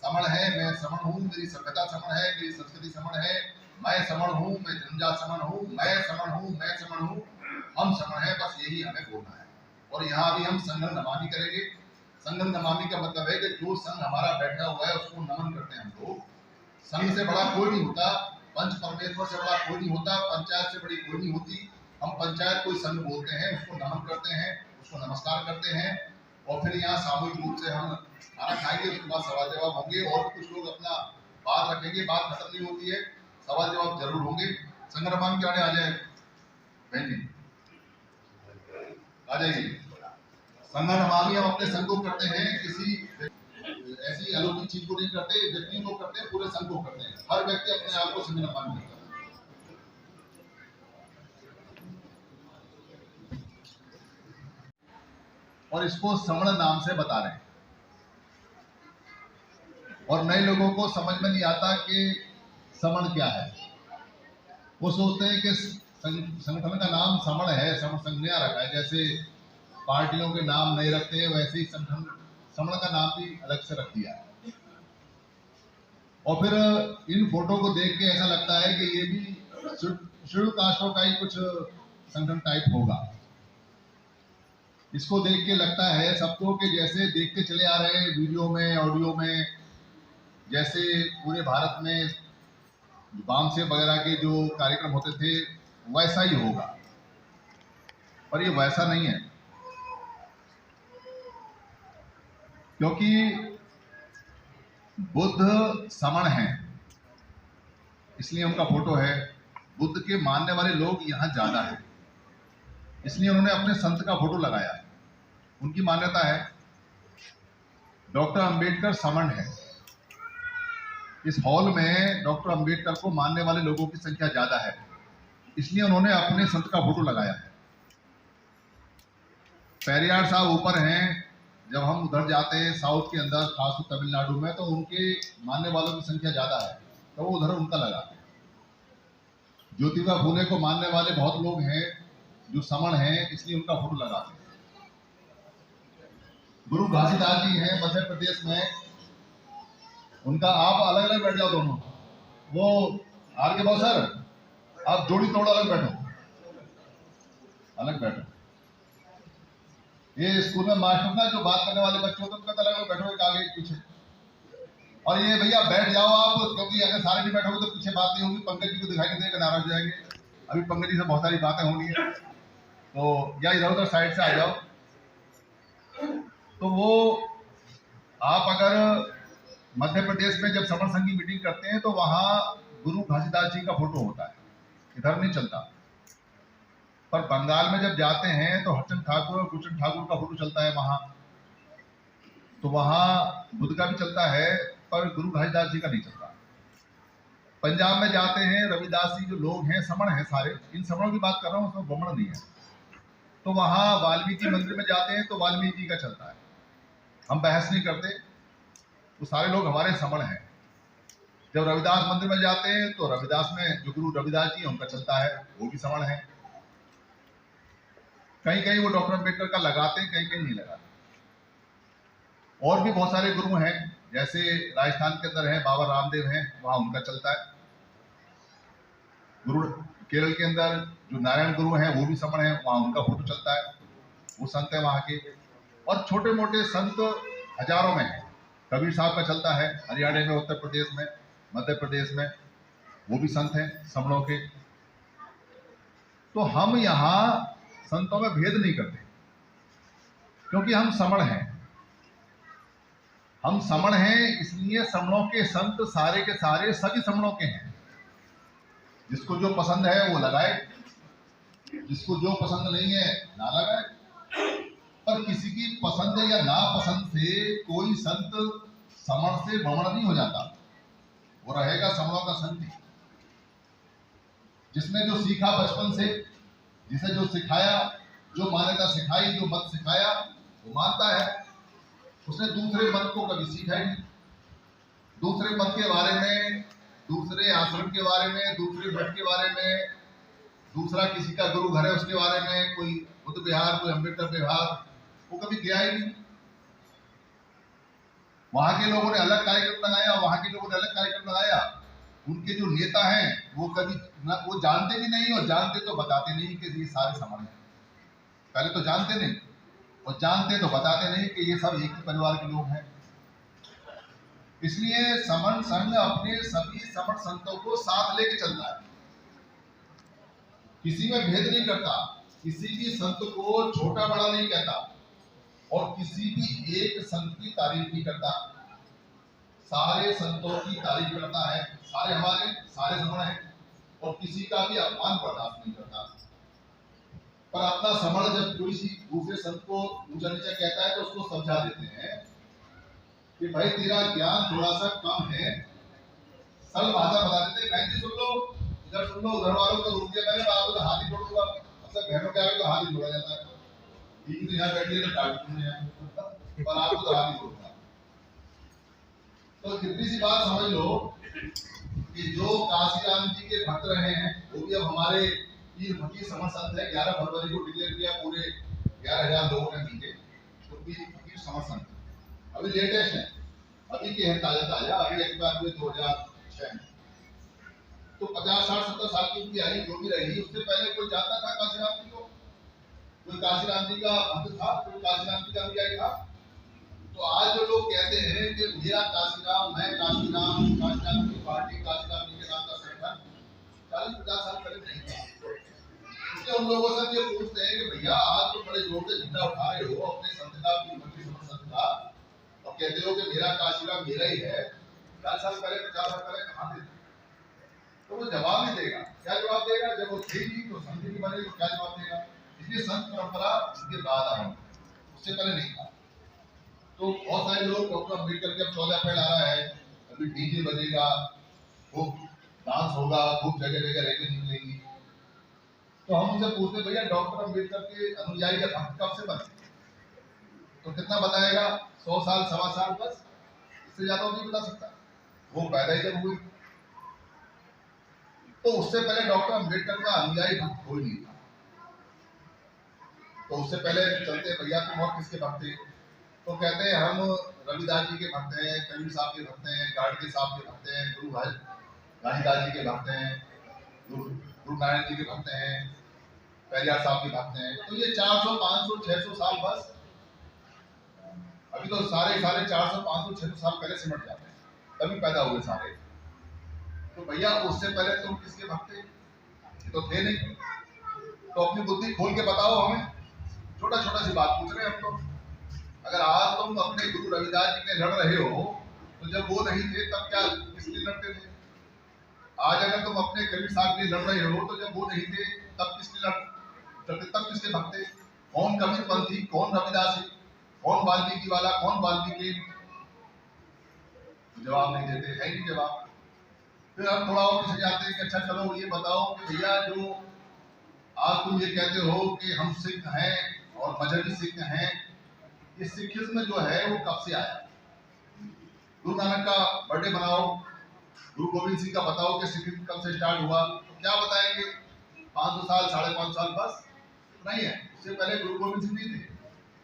समण है, मैं समण हूँ, मेरी सभ्यता समण है, मेरी संस्कृति समण है, मैं समण हूँ, मैं जनजात समण हूँ, मैं समण हूँ, मैं समण हूँ, हम समण है। बस यही हमें बोलना है। और यहाँ भी हम संघ नमामि करेंगे। संघ नमामि का मतलब है कि जो संघ हमारा बैठा हुआ है उसको नमन करते हैं हम लोग। संघ से बड़ा कोई नहीं होता, पंच परमेश्वर से बड़ा कोई नहीं होता, पंचायत से बड़ी कोई नहीं होती। हम पंचायत कोई संघ बोलते हैं, उसको नमन करते हैं, उसको नमस्कार करते हैं। और फिर यहाँ सामूहिक रूप से हम खाना खाएंगे, उसके बाद सवाल जवाब होंगे और भी कुछ लोग अपना बात रखेंगे। बात खत्म नहीं होती है, सवाल जवाब जरूर होंगे। संघ नमामि के आने आ जाए बहन जी, आ जाइए। संघ नमामि हम अपने संघ को करते हैं, किसी ऐसी अलौकिक चीज को नहीं करते, व्यक्ति को करते हैं, पूरे संघ को करते हैं। हर व्यक्ति अपने आप को संघ नमामि करता है। और इसको समण नाम से बता रहे हैं। और नए लोगों को समझ में नहीं आता कि समण क्या है। वो सोचते हैं कि संगठन का नाम समण है, समण संघ ने रखा है। जैसे पार्टियों के नाम नहीं रखते वैसे ही संगठन समण का नाम भी अलग से रख दिया है। और फिर इन फोटो को देख के ऐसा लगता है कि ये भी शेड्यूल कास्टों का ही कुछ संगठन टाइप होगा। इसको देख के लगता है सबको कि जैसे देखते चले आ रहे हैं वीडियो में, ऑडियो में, जैसे पूरे भारत में बामसेव वगैरह के जो कार्यक्रम होते थे वैसा ही होगा, पर ये वैसा नहीं है। क्योंकि बुद्ध समण हैं, इसलिए उनका फोटो है। बुद्ध के मानने वाले लोग यहाँ ज्यादा है, इसलिए उन्होंने अपने संत का फोटो लगाया। उनकी मान्यता है डॉक्टर अंबेडकर समण है। इस हॉल में डॉक्टर अंबेडकर को मानने वाले लोगों की संख्या ज्यादा है, इसलिए उन्होंने अपने संत का फोटो लगाया है। पेरियार साहब ऊपर हैं। जब हम उधर जाते हैं साउथ के अंदर, खासकर तमिलनाडु में, तो उनके मानने वालों की संख्या ज्यादा है, तो वो उधर उनका लगाते हैं। ज्योतिबा फूले को मानने वाले बहुत लोग हैं जो समण हैं, इसलिए उनका फोटो लगाते हैं। गुरु घासीदास जी हैं मध्य प्रदेश में, उनका आप अलग अलग बैठ जाओ दोनों। वो आर के भाव सर, आप जोड़ी तोड़ अलग बैठो, अलग बैठो। ये स्कूल में मास्टर ना जो बात करने वाले बच्चे होते हैं उनका अलग बैठो, एक आगे एक पीछे। और ये भैया बैठ जाओ आप, क्योंकि अगर सारे नहीं बैठोगे तो पीछे बात नहीं होगी, पंकज जी को दिखाई नहीं देगा, नाराज हो जाएंगे। अभी पंकज जी से बहुत सारी बातें होनी है, तो या इधर उधर साइड से आ जाओ। तो वो आप अगर मध्य प्रदेश में जब समण संघ की मीटिंग करते हैं तो वहां गुरु घासीदास जी का फोटो होता है, इधर नहीं चलता। पर बंगाल में जब जाते हैं तो हरचंद ठाकुर और गुरचंद ठाकुर का फोटो चलता है वहां, तो वहां बुद्ध का भी चलता है, पर गुरु घासीदास जी का नहीं चलता। पंजाब में जाते हैं, रविदास जी जो लोग हैं समण हैं सारे, इन समणों की बात कर रहा हूँ, उसमें ब्राह्मण नहीं है। तो वहां वाल्मीकि मंदिर में जाते हैं तो वाल्मीकि जी का चलता है, हम बहस नहीं करते, वो सारे लोग हमारे समण हैं। जब रविदास मंदिर में जाते हैं तो रविदास में जो गुरु रविदास जी उनका चलता है, वो भी समण है। कहीं कहीं वो डॉक्टर अम्बेडकर का लगाते हैं, कहीं कहीं नहीं लगाते। और भी बहुत सारे गुरु हैं, जैसे राजस्थान के अंदर है बाबा रामदेव हैं, वहां उनका चलता है। गुरु केरल के अंदर जो नारायण गुरु हैं वो भी समण है, वहां उनका फोटो चलता है, वो संत है वहां के। और छोटे मोटे संत हजारों में हैं। कबीर साहब का चलता है हरियाणा में, उत्तर प्रदेश में, मध्य प्रदेश में, वो भी संत हैं समणों के। तो हम यहाँ संतों में भेद नहीं करते, क्योंकि हम समण हैं। हम समण हैं, इसलिए समणों के संत सारे के सारे सभी समणों के हैं। जिसको जो पसंद है वो लगाए, जिसको जो पसंद नहीं है ना लगाए। पर किसी की पसंद या नापसंद से कोई संत समण से भ्रमण नहीं हो जाता, वो रहेगा समणों का संत ही। जिसने जो सीखा बचपन से, जिसे जो सिखाया, जो मान्यता सिखाई, जो मत सिखाया, वो मानता है। उसने दूसरे मत को कभी सीखा ही नहीं। दूसरे मत के बारे में, दूसरे आश्रम के बारे में, दूसरे मठ के बारे में, दूसरा किसी का गुरु घर है उसके बारे में, कोई बुद्ध विहार, कोई अम्बेडकर विहार, वो कभी गया ही नहीं। वहां के लोगों ने अलग कार्यक्रम लगाया, वहां के लोगों ने अलग कार्यक्रम लगाया। उनके जो नेता हैं वो कभी वो जानते भी नहीं, और जानते तो बताते नहीं कि ये सारे समण हैं। पहले तो जानते नहीं, और जानते तो बताते नहीं कि ये सब एक ही परिवार के लोग हैं। इसलिए समण संघ अपने सभी समण संतों को साथ लेके चलता है, किसी में भेद नहीं करता, किसी भी संत को छोटा बड़ा नहीं कहता, और किसी भी एक संत की तारीफ नहीं करता। सारे संतों की तारीफ करता है, सारे हमारे, सारे समण हैं, और किसी का भी अपमान बर्दाश्त नहीं करता। पर अपना समण जब कोई सी दूसरे संत को ऊंचा नीचा कहता है तो उसको समझा देते हैं कि भाई तेरा ज्ञान थोड़ा सा कम है, सरल भाषा बता देते हैं। बहन जी सुन लो, इधर सुन लो, उधर वालों को रोक दिया मैंने, आपको तो हाथ ही जोड़ूंगा। मतलब बहनों के आगे तो हाथ ही जोड़ा जाता है, ठीक है यहाँ बैठिए तो काटूंगा यहाँ, पर आपको तो हाथ ही जोड़ूंगा। तो कितनी सी बात समझ लो कि जो काशीराम जी के भक्त रहे हैं वो भी अब हमारे पीर फकीर समण संत है। 11 फरवरी को डिक्लेयर किया, पूरे 11,000 लोगों ने मिलकर, तो पीर फकीर समण संत अभी लेटेस्ट है, अभी के हैं ताजा, अभी एक्सपायर हुए 2006 में। तो 50, 60, 70 साल की उनकी आयु जो भी रही, उससे पहले कोई जानता था काशीराम जी को? कोई काशीराम जी का भक्त था, कोई काशीराम जी का अनुयायी था। तो आज जो लोग कहते हैं कि मेरा काशीराम, मैं काशीराम, काशीराम की पार्टी, काशीराम जी के नाम का संगठन 40-50 साल पहले नहीं था। इसलिए उन लोगों से ये पूछते हैं कि भैया आज तो बड़े जोर से झंडा उठा रहे हो अपने संतता की संतता और कहते हो कि मेरा काशीराम मेरा ही है। 40 साल पहले, 50 साल पहले कहाँ थे? तो वो जवाब नहीं देगा। क्या जवाब देगा? जब वो थे ही तो संत नहीं बने तो क्या जवाब देगा? इसलिए संत परंपरा इसके बाद आई, उससे पहले नहीं था। तो बहुत सारे लोग डॉक्टर अम्बेडकर के अब 14 अप्रैल आ रहा है, अभी डीजे बजेगा, खूब डांस होगा, खूब जगह जगह रैली निकलेगी। तो हम उनसे पूछते भैया डॉक्टर अम्बेडकर के अनुयायी या भक्त कब से बने? तो कितना बताएगा? 100 साल, 1.25 साल, बस, इससे ज्यादा नहीं बता सकता। वो पैदा ही जब हुए, तो उससे पहले डॉक्टर अम्बेडकर का अनुयायी भक्त कोई नहीं था। तो उससे पहले चलते भैया तुम और किसके भक्त थे? तो कहते हैं हम रविदास जी के भक्त हैं, कबीर साहब के भक्त हैं, गाड़गे साहब के भक्त हैं, गुरु घासीदास जी के भक्त हैं, गुरु नारायण जी के भक्त हैं, पेरियार साहब के भक्त हैं। तो ये 400, 500, 600 साल बस, अभी तो सारे 450, 500, 600 साल पहले सिमट जाते हैं, तभी पैदा हुए सारे। तो भैया उससे पहले तुम किसके भक्त थे? ये तो थे नहीं। तो अपनी बुद्धि खोल के बताओ हमें। छोटा छोटा सी बात पूछ रहे हैं हम तो। अगर आज तुम अपने गुरु रविदास जी के लड़ रहे हो तो जब वो नहीं थे तब क्या किस लिए लड़ते थे? आज अगर तुम अपने कबीर साहब के लिए लड़ रहे हो तो जब वो नहीं थे तब किसके लड़ते, तब किसके भक्त थे? कौन कबीर पंथी, कौन रविदासी, कौन वाल्मीकि वाला, कौन वाल्मीकि? जवाब नहीं देते, है नहीं जवाब। फिर हम थोड़ा और पीछे जाते हैं कि अच्छा चलो ये बताओ कि भैया जो आज तुम ये कहते हो कि हम सिख हैं और मजहबी सिख हैं, ये सिखिज्म जो है वो कब से आया? गुरु नानक का बर्थडे बनाओ, गुरु गोविंद सिंह का बताओ कि सिखिज्म कब से स्टार्ट हुआ, तो क्या बताएंगे? 500 साल, 550 साल, बस नहीं है। उससे पहले गुरु गोविंद सिंह नहीं थे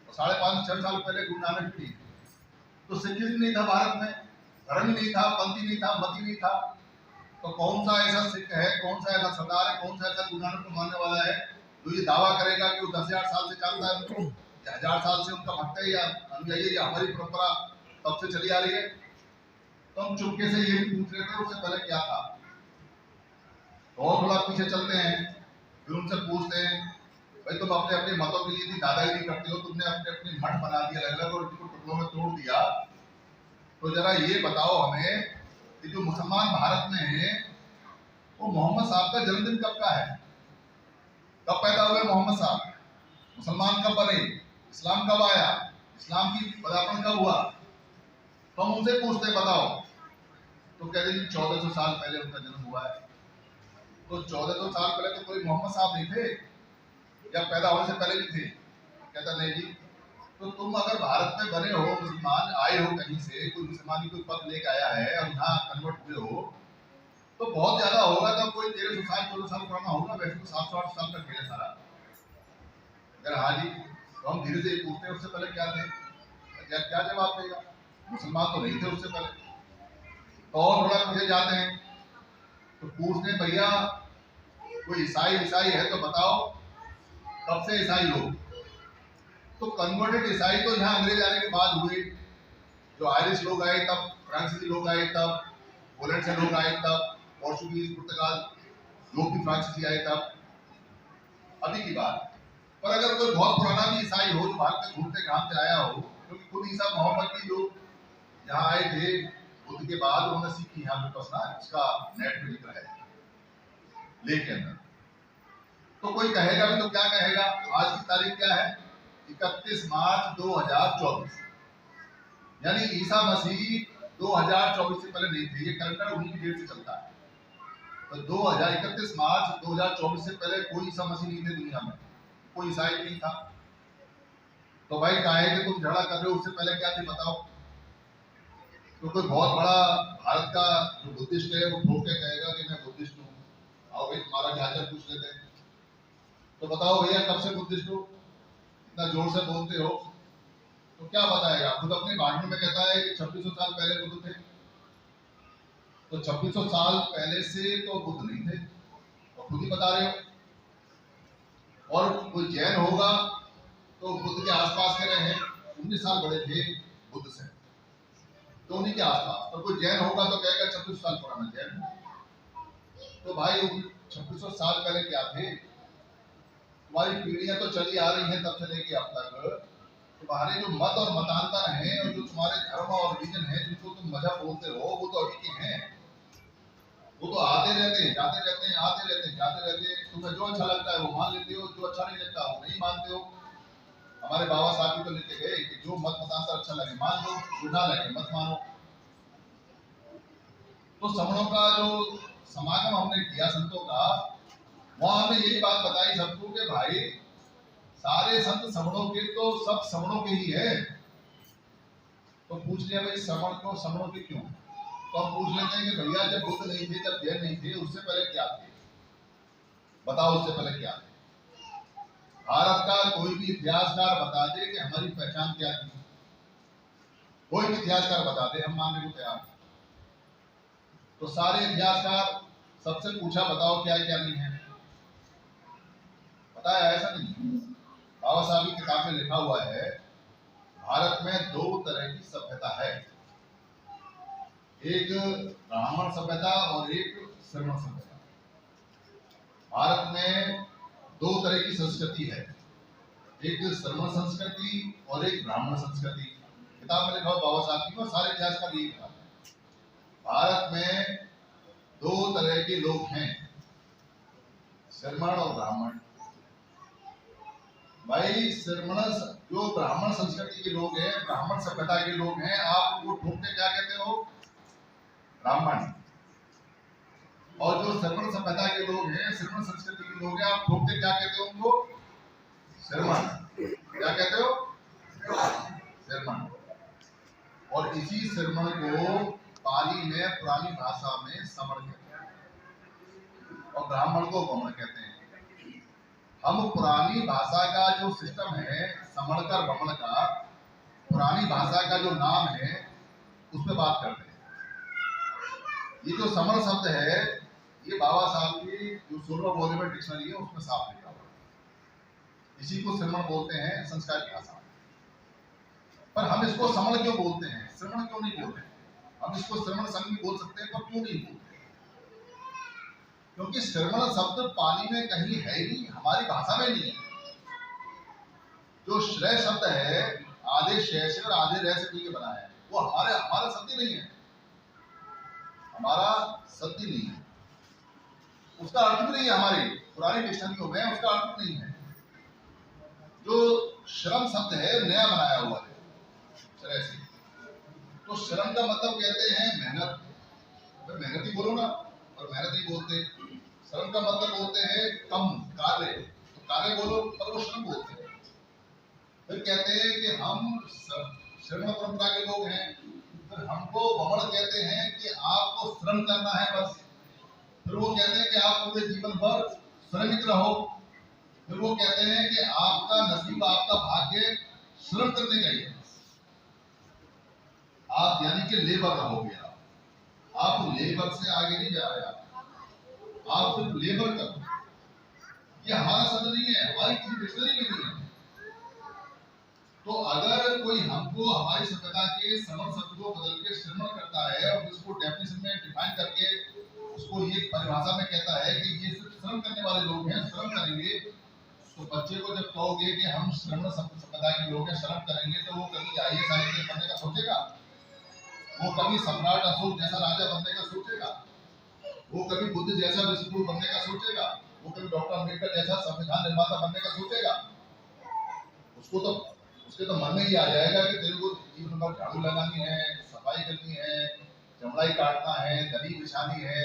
और 550-6 साल पहले गुरु नानक थी। तो सिखिज्म नहीं था भारत में, धर्म ही नहीं था, पंथ ही नहीं था, मत ही नहीं था। तो कौन सा ऐसा सिख है, कौन सा ऐसा सरदार है, कौन सा ऐसा गुरु नानक को मानने वाला है तो ये दावा करेगा कि वो 10,000 साल से जानता है उनको, 1000 साल से उनका भक्त है या अनुयायी, या हमारी परंपरा तब से चली आ रही है? तो हम चुपके से ये भी पूछ रहे थे उससे पहले क्या था। और थोड़ा पीछे चलते हैं, फिर उनसे पूछते हैं भाई तुम अपने अपने मतों के लिए दादागिरी करते हो, तुमने अपने अपने मठ बना दिया अलग अलग और उनको टुकड़ों में तोड़ दिया। तो जरा ये बताओ हमें कि जो मुसलमान भारत में है वो मोहम्मद साहब का जन्मदिन कब का है? कब पैदा हुए मोहम्मद साहब? मुसलमान कब बने? इस्लाम कब आया? इस्लाम की पदार्पण कब हुआ? तो हम उनसे पूछते बताओ, तो कहते हैं 1400 साल पहले उनका जन्म हुआ है। तो 1400 साल पहले तो कोई मोहम्मद साहब नहीं थे या पैदा होने से पहले भी थे? कहता नहीं जी। तो तुम अगर भारत में बने हो, मुसलमान आए हो कहीं से, कोई मुसलमानी कोई पद लेके आया है और यहाँ कन्वर्ट हुए हो, तो बहुत ज्यादा होगा तब कोई 1300 साल 1400 साल पुराना होगा। वैसे तो 700-800 साल का खेल है सारा। अगर हाँ जी तो हम धीरे से पूछते हैं उससे पहले क्या थे? क्या जवाब देगा? मुसलमान तो नहीं थे उससे पहले। तो और थोड़ा पीछे जाते हैं तो पूछते हैं भैया कोई ईसाई है तो बताओ कब से ईसाई लोग? तो कन्वर्टेड ईसाई तो यहाँ अंग्रेज आने के बाद हुए। जो आयरिश लोग आए तब, फ्रांसीसी लोग आए तब, पोलैंड से लोग आए तब, पोर्चुगीज, पुर्तगाल लोग भी फ्रांसीसी आए तब, अभी की बात। पर अगर कोई बहुत पुराना भी ईसाई हो जो भारत में घूमते घामते आया हो, क्योंकि खुद ईसा मोहम्मद भी लोग यहाँ आए थे बुद्ध के बाद, उन्होंने सीखी यहाँ पे बसना, इसका नेट पे लिख रहा है लेकिन। तो कोई कहेगा भी तो क्या कहेगा? आज की तारीख क्या है? 31 मार्च 2024, यानी ईसा मसीह 2024 से पहले नहीं थे। ये कैलेंडर उन्हीं की डेट से चलता है। तो 31 मार्च 2024 से पहले कोई ईसा मसीह नहीं थे दुनिया में, कोई ईसाई नहीं था। तो भाई काहे कि तुम झगड़ा कर रहे हो? उससे पहले क्या थी बताओ? तो कोई बहुत बड़ा भारत का जो बुद्धिस्ट है वो ठोक के कहेगा कि मैं बुद्धिस्ट हूँ, आओ भाई तुम्हारा क्या चल पूछ लेते हैं। तो बताओ भैया कब से बुद्धिस्ट हो? इतना जोर से बोलते हो तो क्या बताएगा? खुद अपने भाषण में कहता है कि 2600 साल पहले बुद्ध थे। तो 2600 साल पहले से तो बुद्ध नहीं थे और खुद ही बता रहे हो। और कोई जैन होगा तो बुद्ध के आसपास के रहे हैं, 19 साल बड़े थे बुद्ध से, तो उन्हीं के आसपास। तो कोई जैन होगा तो कहेगा 26 साल पुराना जैन। तो भाई 2600 साल पहले क्या थे? तुम्हारी पीढ़ियां तो चली आ रही हैं तब से लेके अब तक। तुम्हारे जो मत और मतांतर हैं और जो तुम्हारे धर्म और रिलीजन है जिनको तुम मजहब बोलते हो, वो तो अभी के हैं। वो तो आते रहते हैं, जाते रहते हैं, आते रहते हैं, जाते रहते हैं। तुम्हें जो अच्छा लगता है वो मान लेते हो, जो अच्छा नहीं लगता वो नहीं मानते हो। हमारे बाबा साहब भी तो लिख के गए कि जो मत मतांतर अच्छा लगे मान लो, जो ना लगे मत मानो। तो समणों का जो समागम हमने किया संतों का, वहां हमने यही बात बताई सबको कि भाई सारे संत समणों के तो सब समणों के ही है। तो पूछ लिया भाई श्रवण को समणों के क्यों? तो हम पूछ लेते हैं कि भैया जब बुद्ध नहीं थे, जब जैन नहीं थे, उससे पहले क्या थे? बताओ उससे पहले क्या थे? भारत का कोई भी इतिहासकार बता दे कि हमारी पहचान क्या थी। कोई भी इतिहासकार बता दे, हम मानने को तैयार हैं। तो सारे इतिहासकार सबसे पूछा बताओ क्या क्या नहीं है, बताया ऐसा नहीं। बाबा साहब की किताब में लिखा हुआ है भारत में 2 तरह की सभ्यता है, एक ब्राह्मण सभ्यता और एक श्रमण सभ्यता। भारत में 2 तरह की संस्कृति है, एक श्रमण संस्कृति और एक ब्राह्मण संस्कृति। किताब में लिखा हुआ बाबा साहब की, और सारे इतिहास का भी यही लिखा है। भारत में 2 तरह के लोग हैं, श्रमण और ब्राह्मण। भाई श्रमण जो ब्राह्मण संस्कृति के लोग हैं, ब्राह्मण सभ्यता के लोग हैं, आप उनको ठोक के क्या कहते हो? ब्राह्मण। और जो श्रमण सभ्यता के लोग हैं, श्रमण संस्कृति के लोग हैं, आप ठोक के क्या कहते हो उनको? श्रमण। क्या कहते हो? श्रमण। और इसी श्रमण को पाली में पुरानी भाषा में समण कहते हैं और ब्राह्मण को गौण कहते हैं। हम पुरानी भाषा का जो सिस्टम है समणकर बमण का, पुरानी भाषा का जो नाम है उस पर बात करते हैं। ये जो समण शब्द है ये बाबा साहब की जो 16 वॉल्यूम डिक्शनरी है उसमें साफ लिखा हुआ है। इसी को श्रमण बोलते हैं संस्कृत भाषा में। पर हम इसको समण क्यों बोलते हैं, श्रमण क्यों नहीं बोलते? हम इसको श्रमण संघ भी बोल सकते हैं, पर क्यों नहीं बोलते? क्योंकि श्रमण शब्द पाली में कहीं है ही नहीं, हमारी भाषा में नहीं है। जो श्रेय शब्द है आधे शय से और आधे रह से मिलकर बना है, वो हमारा शब्द नहीं है, हमारा शब्द नहीं है। उसका अर्थ भी नहीं है, हमारी पुरानी डिक्शनरियों में उसका अर्थ नहीं है। जो श्रम शब्द है नया बनाया हुआ है श्रेय से। तो श्रम का मतलब कहते हैं मेहनत। मेहनत ही बोलो ना, और मेहनत नहीं बोलते। श्रम का मतलब बोलते हैं कम कार्य, तो कार्य बोलो पर वो श्रम बोलते हैं। फिर कहते हैं कि हम श्रम परंपरा के लोग हैं, फिर हमको बमण कहते हैं कि आपको श्रम करना है बस। फिर वो कहते हैं कि आप पूरे जीवन भर श्रमिक रहो। फिर वो कहते हैं कि आपका नसीब, आपका भाग्य श्रम करने का ही है, आप यानी कि लेबर रहोगे। आप लेबर से आगे नहीं जा रहे, आप सिर्फ लेबर करो। ये हमारा शब्द नहीं है, हमारी किसी डिक्शनरी में नहीं है। तो अगर कोई हमको हमारी सभ्यता के श्रमण शब्द को बदल के श्रमण करता है और उसको डेफिनेशन में डिफाइन करके उसको ये परिभाषा में कहता है कि ये सिर्फ श्रम करने वाले लोग हैं, श्रम करेंगे, तो बच्चे को जब कहोगे कि हम श्रमण सभ्यता के लोग हैं, श्रम करेंगे, तो वो कभी IAS IPS बनने का सोचेगा? वो कभी सम्राट अशोक जैसा राजा बनने का सोचेगा? वो कभी बुद्ध जैसा विश्वगुरु बनने का सोचेगा? वो कभी डॉक्टर अम्बेडकर जैसा संविधान निर्माता बनने का सोचेगा? उसके तो मन में ही आ जाएगा कि तेरे को जीवन भर झाड़ू लगानी है, सफाई करनी है, चमड़ाई काटना है, दरी बिछानी है,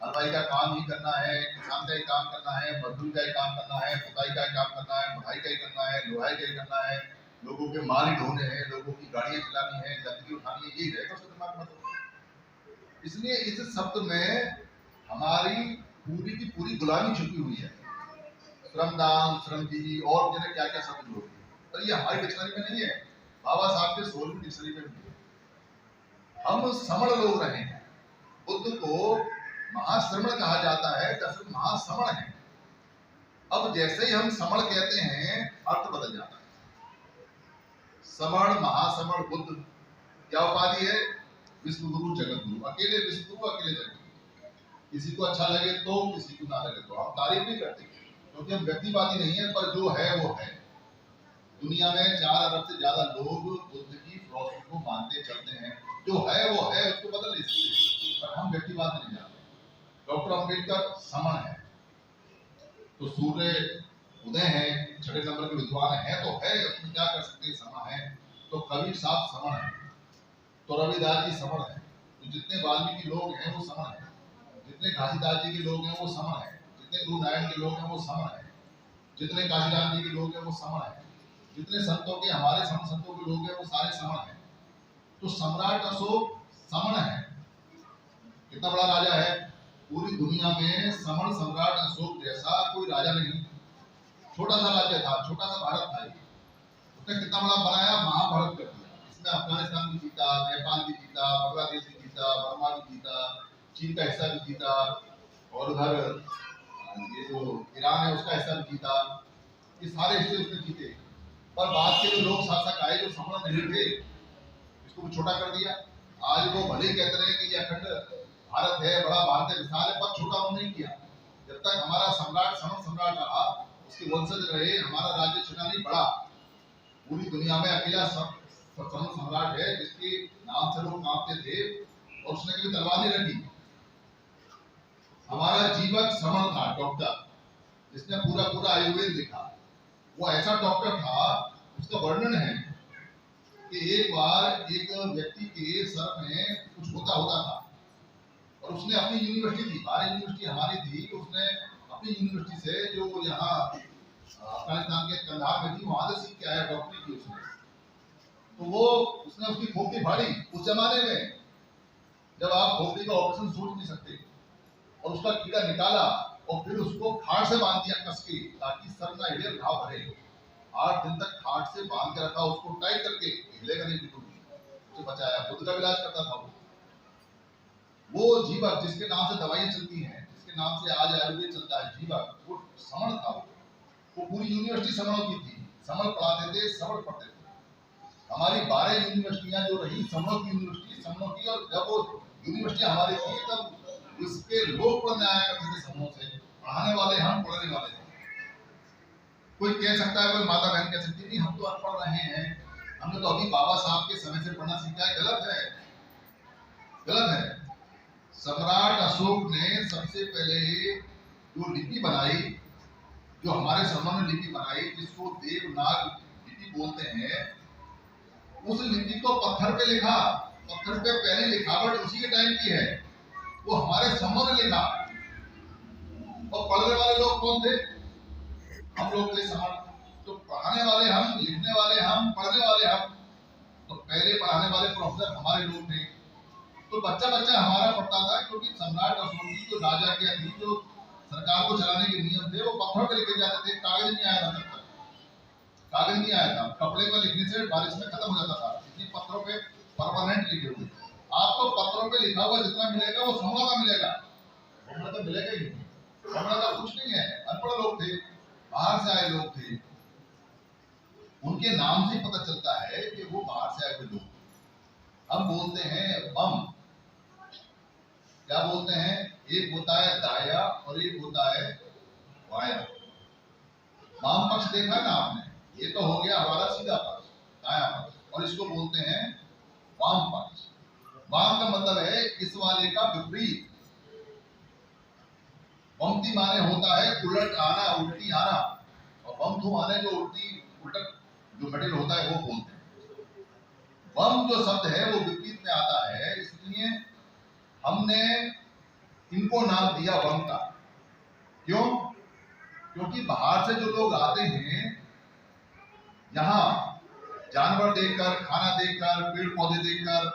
हलवाई का काम ही करना है, किसान का ही काम करना है, मजदूर का ही काम करना है, खुदाई का ही काम करना है, पढ़ाई का ही करना है, लोहाई का ही करना है, लोगों के माल ही ढोने हैं, लोगों की गाड़ियां चलानी है, गंदगी उठानी है, यही रहेगा उसका दिमाग में। इसलिए इस शब्द में हमारी पूरी की पूरी गुलामी छुपी हुई है। श्रमदान, श्रमजीवी और जैसे क्या क्या शब्द लोग, पर ये हमारी डिक्शनरी में नहीं है, बाबा साहब के 16वीं डिक्शनरी में भी है। हम समण लोग रहे हैं। बुद्ध को महाश्रमण कहा जाता है, दर्शन महाश्रमण है। अब जैसे ही हम समण कहते हैं अर्थ बदल जाता है। समण महासमण बुद्ध क्या उपाधि है? विश्व गुरु जगत गुरु, अकेले विश्व गुरु, अकेले जगत गुरु। किसी को अच्छा लगे तो, किसी को ना लगे तो, हम तारीफ नहीं करते क्योंकि हम व्यक्तिवादी नहीं है, पर जो है वो है। दुनिया में 4 अरब से ज्यादा लोग बुद्ध की फिलॉसफी को मानते चलते हैं। जो है वो है, उसको बदल नहीं सकते, पर हम व्यक्तिवाद नहीं जानते। डॉक्टर अम्बेडकर समण है, तो सूर्य उदय है, 6 नंबर के विद्वान है तो है, उसमें क्या कर सकते, समा है। तो कबीर साहब समण है, तो रविदास जी समण है, तो जितने वाल्मीकि लोग हैं वो समण है, जितने घासीदास जी के लोग हैं वो समण है, जितने गुरु नारायण के लोग हैं वो समण है, जितने काशीराम जी के लोग हैं वो समण है, जितने संतों के, हमारे संतों के लोग हैं वो सारे समण है। तो सम्राट अशोक समण है, कितना बड़ा राजा है। पूरी दुनिया में समण सम्राट अशोक जैसा कोई राजा नहीं। छोटा सा राज्य था, छोटा सा भारत था, उसने कितना बड़ा बनाया, महाभारत कर दिया। इसमें अफगानिस्तान भी जीता, नेपाल भी जीता, बांग्लादेश भी जीता, बर्मा भी जीता, चीन का हिस्सा भी जीता, और उधर ये जो ईरान है उसका हिस्सा भी जीता। ये सारे हिस्से उसने जीते। पर बाद के जो लोग शासक आए जो समण नहीं थे, इसको भी छोटा कर दिया। आज वो भले ही कहते रहे कि ये अखंड भारत है, बड़ा भारत है, विशाल है, पर छोटा उन्होंने नहीं किया। जब तक हमारा सम्राट समण सम्राट रहा, उसके वंशज रहे, हमारा राज्य छोटा नहीं बड़ा। पूरी दुनिया में अकेला समण सम्राट है जिसके नाम से लोग कांपते थे, और उसने कभी तलवार नहीं रखी। हमारा जीवक समण था, डॉक्टर, जिसने पूरा पूरा आयुर्वेद लिखा। वो ऐसा डॉक्टर था, उसका वर्णन है कि एक बार एक व्यक्ति के सर में कुछ होता था, और उसने अपनी यूनिवर्सिटी थी, 12 यूनिवर्सिटी हमारी थी, उसने अपनी यूनिवर्सिटी से जो यहाँ अफगानिस्तान के कंधार में थी, वहां से सीख के आया डॉक्टरी की उसने। तो वो उसने उसकी खोपड़ी फाड़ी। उस जमाने में जब आप खोपड़ी का ऑपरेशन सोच नहीं सकते, और उसका कीड़ा निकाला और फिर उसको खाट से बांध दिया कस के, ताकि सर ना हिले, घाव भरे। 8 दिन तक खाट से बांध के रखा, उसको टाइट करके, हिलेगा नहीं बिल्कुल, उसे बचाया। बुद्ध का इलाज करता था वो जीवक, जिसके नाम से दवाइयां चलती हैं, जिसके नाम से आज आयुर्वेद चलता है, जीवक, वो समण था। वो पूरी यूनिवर्सिटी समणों की थी, समण पढ़ाते थे, समण पढ़ते थे। हमारी 12 यूनिवर्सिटियां जो रही समणों की यूनिवर्सिटी, समणों की। और जब वो यूनिवर्सिटी हमारी थी तब इसके लोग पढ़ने आया करते थे समणों से, पढ़ाने वाले हम, पढ़ने वाले थे। कोई कह सकता है, कोई माता बहन कह सकती है, नहीं हम तो अनपढ़ रहे हैं, हमने तो अभी बाबा साहब के समय से पढ़ना सीखा है। गलत है, गलत है। सम्राट अशोक ने सबसे पहले जो लिपि बनाई, जो हमारे समय में लिपि बनाई, जिसको देवनागरी लिपि बोलते हैं, उस लिपि को पत्थर पे लिखा। पत्थर पे पहली लिखावट उसी के टाइम की है, वो हमारे समय में लिखा। और पढ़ने वाले लोग कौन थे? हम लोग थे, समाज। तो पढ़ाने वाले हम, लिखने वाले हम, पढ़ने वाले हम। तो पहले पढ़ाने वाले प्रोफेसर हमारे लोग थे। तो बच्चा बच्चा हमारा पढ़ता था, क्योंकि सम्राट अशोक की जो राजा के अधीन जो सरकार को चलाने के नियम थे, वो पत्थर पे लिखे जाते थे। कागज नहीं आया था तब तक, कागज नहीं आया था। कपड़े पर लिखने से बारिश में खत्म हो जाता था, इसलिए पत्थरों पे परमानेंट लिखे हुए। आपको पत्थरों पे लिखा हुआ जितना मिलेगा वो समण का मिलेगा, समण तो मिलेगा ही नहीं। समण का कुछ नहीं है। अनपढ़ लोग थे, बाहर से आए लोग थे, उनके नाम से पता चलता है कि वो बाहर से आए हुए लोग। हम बोलते हैं बम, क्या बोलते हैं? एक होता है दाया और एक होता है वाया। वाम पक्ष देखा ना आपने? ये तो हो गया हमारा सीधा पक्ष, दाया पक्ष, और इसको बोलते हैं वाम पक्ष। वाम का मतलब है इस वाले का विपरीत। वमती माने होता है उलट आना, उल्टी आना, और वमथु माने जो उल्टी उलट जो मटेरियल होता है वो बोलते हैं। वम जो शब्द है वो विपरीत में आता है, इसलिए हमने इनको नाम दिया वम का। क्यों? क्योंकि बाहर से जो लोग आते हैं, यहाँ जानवर देखकर, खाना देखकर, पेड़ पौधे देखकर,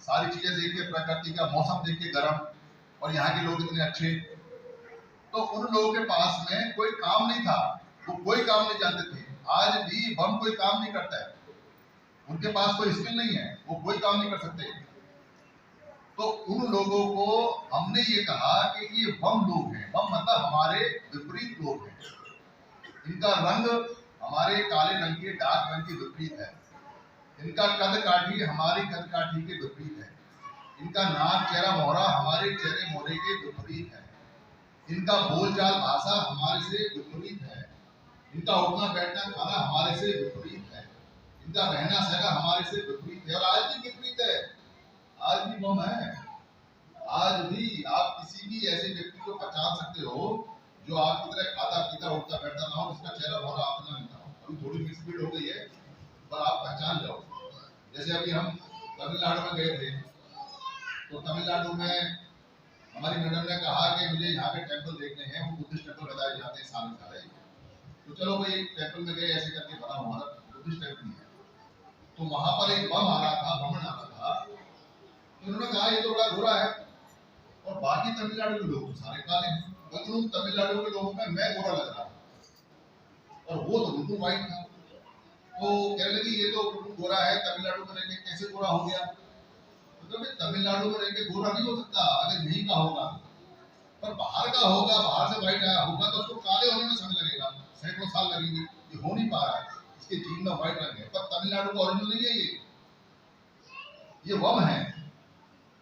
सारी चीजें देख के, प्रकृति का मौसम देख के गर्म, और यहाँ के लोग इतने अच्छे, तो उन लोगों के पास में कोई काम नहीं था, वो कोई काम नहीं जानते थे। आज भी वम कोई काम नहीं करता है, उनके पास कोई स्किल नहीं है, वो कोई काम नहीं कर सकते। तो उन लोगों को हमने ये कहा कि ये वम लोग हैं। वम मतलब हमारे विपरीत लोग हैं। इनका रंग हमारे काले रंग के, डार्क रंग के विपरीत है। इनका कद काठी हमारी कद काठी के विपरीत है, इनका नाक चेहरा मोहरा हमारे चेहरे मोहरे के विपरीत है, इनका बोलचाल भाषा हमारे से विपरीत है, इनका उठना बैठना खाना हमारे से विपरीत है, इनका रहना सहना हमारे से विपरीत है, और आज भी विपरीत है, आज भी बम है। आज भी आप किसी भी ऐसे व्यक्ति को पहचान सकते हो जो आपकी तरह खाता पीता उठता बैठता ना हो, उसका चेहरा बहुत आपका मिलता हो। अभी थोड़ी मिसफीड हो गई है पर आप पहचान जाओ। जैसे अभी हम तमिलनाडु में गए थे, तो तमिलनाडु में हमारी मैडम ने कहा कि मुझे यहाँ के टेंपल देखने हैं, वो बुद्धिस्ट टेंपल बताए जाते हैं सारे। तो चलो भाई टेंपल में गए, ऐसे करके बना हुआ बुद्धिस्ट टेंपल है। तो वहां पर एक बम आ रहा था, भ्रमण आ रहा था, तो उन्होंने कहा ये तो बड़ा गोरा है और बाकी तमिलनाडु के लोग सारे काले हैं, लेकिन तमिलनाडु के लोगों में मैं गोरा लग रहा और वो तो बिल्कुल व्हाइट था। तो कहने लगी ये तो बिल्कुल गोरा है, तमिलनाडु में रहकर कैसे गोरा हो गया? तो तमिलनाडु में रहकर गोरा नहीं हो सकता अगर यहीं का होगा, पर बाहर का होगा, बाहर से व्हाइट आया होगा तो उसको काले होने में समय लगेगा, सैकड़ों साल लगेंगे। ये हो नहीं पा रहा है, इसके जीन में व्हाइट रंग है, पर तमिलनाडु का ओरिजिनल नहीं है ये वम है।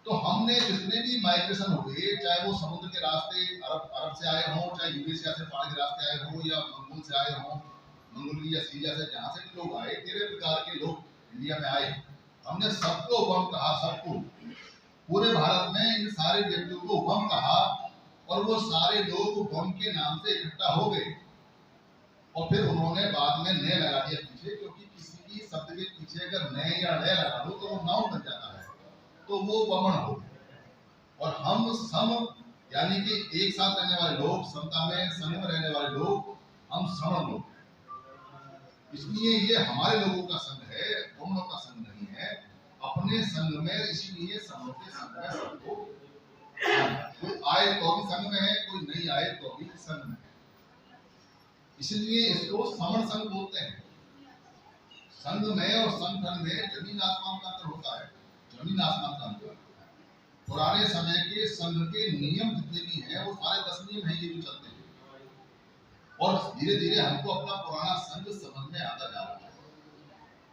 तो हमने जितने भी माइग्रेशन हुए, चाहे वो समुद्र के रास्ते अरब से आए हों, चाहे यूरेशिया से पहाड़ के रास्ते आए हों, या मंगोल से आए हों, मंगोलिया या सीरिया से, जहाँ से भी लोग आए, 13 प्रकार के लोग इंडिया में आए, हमने सबको वम कहा, सबको। पूरे भारत में इन सारे व्यक्तियों को वम कहा और वो सारे लोग वम के नाम से इकट्ठा हो गए और फिर उन्होंने बाद में नए लगा दिया पीछे, क्योंकि किसी भी शब्द के पीछे अगर नए या नए लगा दो तो वो नाउन बन जाता है, तो वो वमन हो। और हम सम यानी कि एक साथ रहने वाले लोग, समता में संग में रहने वाले लोग, हम सम लोग। इसलिए ये हमारे लोगों का संघ है, वमनों का संघ नहीं है। अपने संघ में, इसीलिए समों के संघ में सबको, कोई आए तो भी संघ में है, कोई नहीं आए तो भी संघ में है। इसलिए इसको समण संघ बोलते हैं। संघ में और संगठन में जमीन आसमान का अंतर होता है, जमीन आसमान का अंतर। पुराने समय के संघ के नियम जितने भी हैं वो सारे 10 नियम हैं, ये भी चलते हैं, और धीरे धीरे हमको अपना पुराना संघ समझ में आता जा रहा है।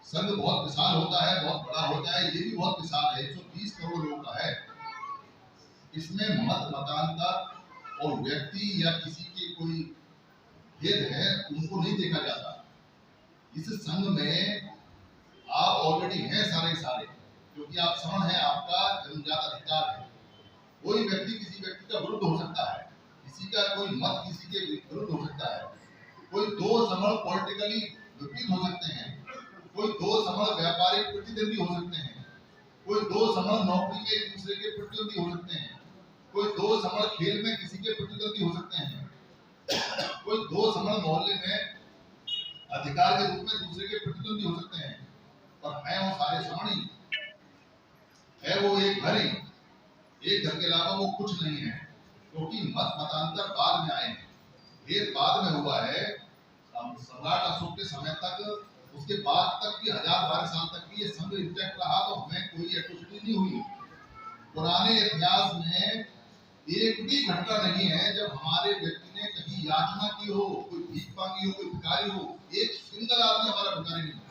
संघ बहुत विशाल होता है, बहुत बड़ा होता है, ये भी बहुत विशाल है, 120 करोड़ लोगों का है। इसमें मत मतांतर और व्यक्ति या किसी के कोई भेद है उनको नहीं देखा जाता। इस संघ में आप ऑलरेडी हैं सारे, क्योंकि आप सवर्ण हैं, आपका जन्मजात अधिकार है। कोई व्यक्ति किसी व्यक्ति का विरुद्ध हो सकता है, किसी का कोई मत किसी के विरुद्ध हो सकता है, कोई दो समण पॉलिटिकली विपरीत हो सकते हैं, कोई दो समण व्यापारिक प्रतिद्वंदी हो सकते हैं, कोई दो समण नौकरी में एक दूसरे के प्रतिद्वंदी हो सकते हैं, कोई दो समण खेल में किसी के प्रतिद्वंदी हो सकते हैं, कोई दो समण मोहल्ले में अधिकार के रूप में दूसरे के प्रतिद्वंदी हो सकते हैं, पर है वो सारे समण ही है। वो एक घर ही, एक घर के अलावा वो कुछ नहीं है, क्योंकि मत मतांतर बाद में आए हैं, भेद बाद में हुआ है। सम्राट अशोक के समय तक, उसके बाद तक भी 1000-12 साल तक भी ये संघ इंटैक्ट रहा, तो हमें कोई एट्रोसिटी नहीं हुई। पुराने इतिहास में एक भी घटना नहीं है जब हमारे व्यक्ति ने कहीं याचना की हो, कोई भीख मांगी हो, कोई भिखारी हो, एक सिंगल आदमी हमारा भिखारी नहीं।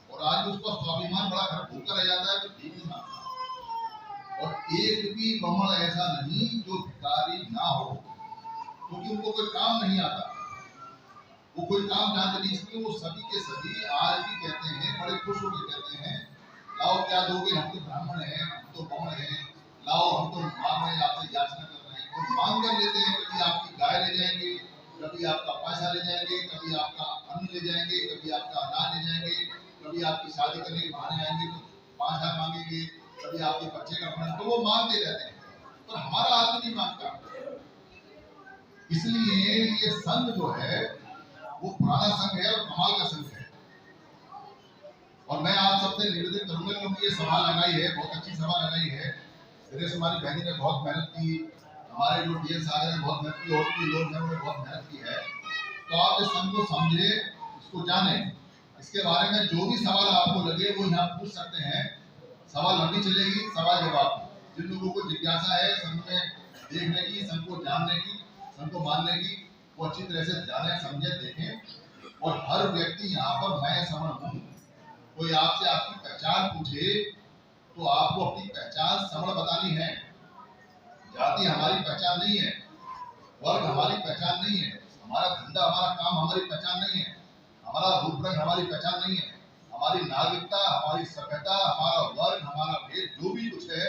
और आज उसका स्वाभिमान बड़ा खराब होकर रह जाता है तो भीख नहीं मांगता। और एक भी ब्राह्मण ऐसा नहीं जो भिखारी ना हो, क्योंकि उनको कोई काम नहीं आता, वो कोई काम जानते नहीं। इसलिए वो सभी के सभी आज भी कहते हैं, बड़े खुश होकर कहते हैं, लाओ क्या दोगे, हम तो ब्राह्मण हैं, हम तो ब्राह्मण हैं, लाओ हम तो मांग रहे हैं, आपसे याचना कर रहे हैं। और मांग कर लेते हैं, कभी आपकी गाय ले जाएंगे, कभी आपका पैसा ले जाएंगे, कभी आपका अन्न ले जाएंगे, कभी आपका अनाज ले जाएंगे, कभी आपकी शादी करने के बहाने आएंगे तो 5000 मांगेंगे, कभी आपके बच्चे का फंड, तो वो मांगते रहते हैं, पर हमारा आदमी नहीं मांगता। इसलिए ये संघ जो है वो पुराना संघ है और कमाल का संघ है। और मैं आप सबसे निवेदन करूंगा, क्योंकि ये सभा लगाई है, बहुत अच्छी सभा लगाई है, सुरेश कुमारी बहनी ने बहुत मेहनत की, हमारे जो डीएल सागर ने बहुत मेहनत की, और भी लोग हैं उन्होंने बहुत मेहनत की है। तो आप इस संघ को समझे, इसको जाने, इसके बारे में जो भी सवाल आपको लगे वो यहाँ पूछ सकते हैं। सवाल लंबी चलेगी, सवाल जवाब। जिन लोगों को जिज्ञासा है संघ में देखने की, संघ को जानने की, संघ को मानने की, वो अच्छी तरह से जाने, समझे, देखें। और हर व्यक्ति यहाँ पर मैं समण हूँ, कोई आपसे आपकी पहचान पूछे तो आपको अपनी पहचान समण बतानी है। जाति हमारी पहचान नहीं है, वर्ग हमारी पहचान नहीं है, हमारा धंधा हमारा काम हमारी पहचान नहीं है, हमारा रूप रंग हमारी पहचान नहीं है। हमारी नागरिकता, हमारी सभ्यता, हमारा वर्ग, हमारा भेद जो भी कुछ है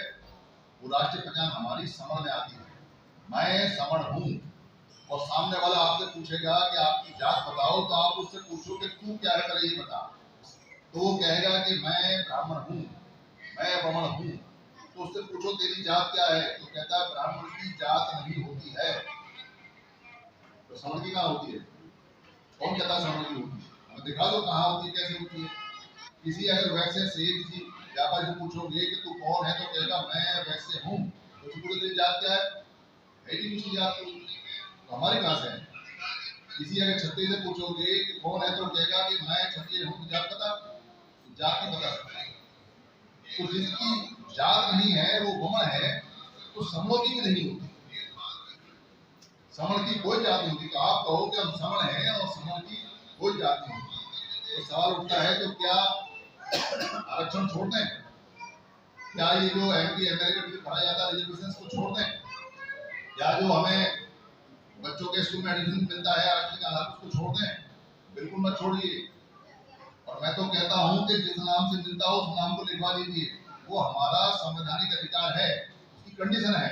वो राष्ट्रीय पहचान हमारी समण में आती है। मैं समण हूँ और सामने वाला आपसे पूछेगा कि आपकी जात बताओ, तो आप उससे पूछो कि तू क्या है पहले ये बता, तो वो कहेगा कि मैं ब्राह्मण हूँ, मैं ब्राह्मण हूँ। तो उससे पूछो तेरी जात क्या है, तो कहता है ब्राह्मण की जात नहीं होती है। तो समण की कहाँ होती है? कौन कहता है समण की होती है? हमें दिखा दो कहाँ होती है, कैसे होती है। किसी अगर वैसे से किसी व्यापारी से पूछोगे कि तू कौन है, तो कहेगा मैं वैसे हूँ। तो पूछो तेरी जात क्या है? दूसरी जात तो हमारी कहाँ से है? किसी अगर क्षत्रिय से पूछोगे कि कौन है, तो कहेगा कि मैं क्षत्रिय हूँ। तो जात पता? तो जात नहीं बता सकता। तो जिसकी जात नहीं है वो वमन है, तो समण की भी नहीं होती। समण की कोई जात नहीं होती। तो आप कहो कि हम समण हैं और समण की कोई जात नहीं होती, तो सवाल उठता है तो क्या आरक्षण छोड़ दें? क्या ये जो एमपी एमएलए का टिकट भरा जाता है रिजर्वेशन को छोड़ दें? या जो हमें बच्चों के स्कूल में एडमिशन मिलता है आरक्षण के आधार पर उसको छोड़ दें? बिल्कुल मत छोड़िए। और मैं तो कहता हूं कि जिस नाम से मिलता हो उस नाम को लिखवा दीजिए, वो हमारा संवैधानिक अधिकार है, उसकी कंडीशन है।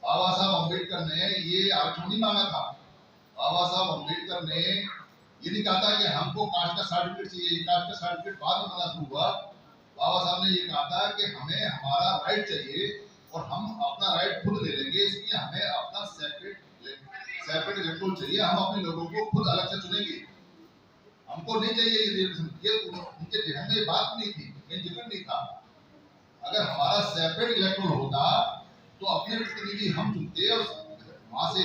बाबा साहब अम्बेडकर ने ये आरक्षण नहीं मांगा था। बाबा साहब अम्बेडकर ने ये नहीं कहा था कि हमको कास्ट का सर्टिफिकेट चाहिए, कास्ट का सर्टिफिकेट बाद में मिलना शुरू हुआ। बाबा साहब ने ये कहा था कि हमें हमारा राइट चाहिए और हम अपना राइट खुद ले लेंगे, इसलिए हमें अपना सेपरेट इलेक्टोरल चाहिए, हम अपने लोगों को खुद अलग से चुनेंगे, हमको नहीं चाहिए ये रिजर्वेशन। ये उनके जहन में बात नहीं थी, ये जिक्र नहीं था। अगर हमारा सेपरेट इलेक्टोरल होता तो अपने प्रतिनिधि हम चुनते और वहां से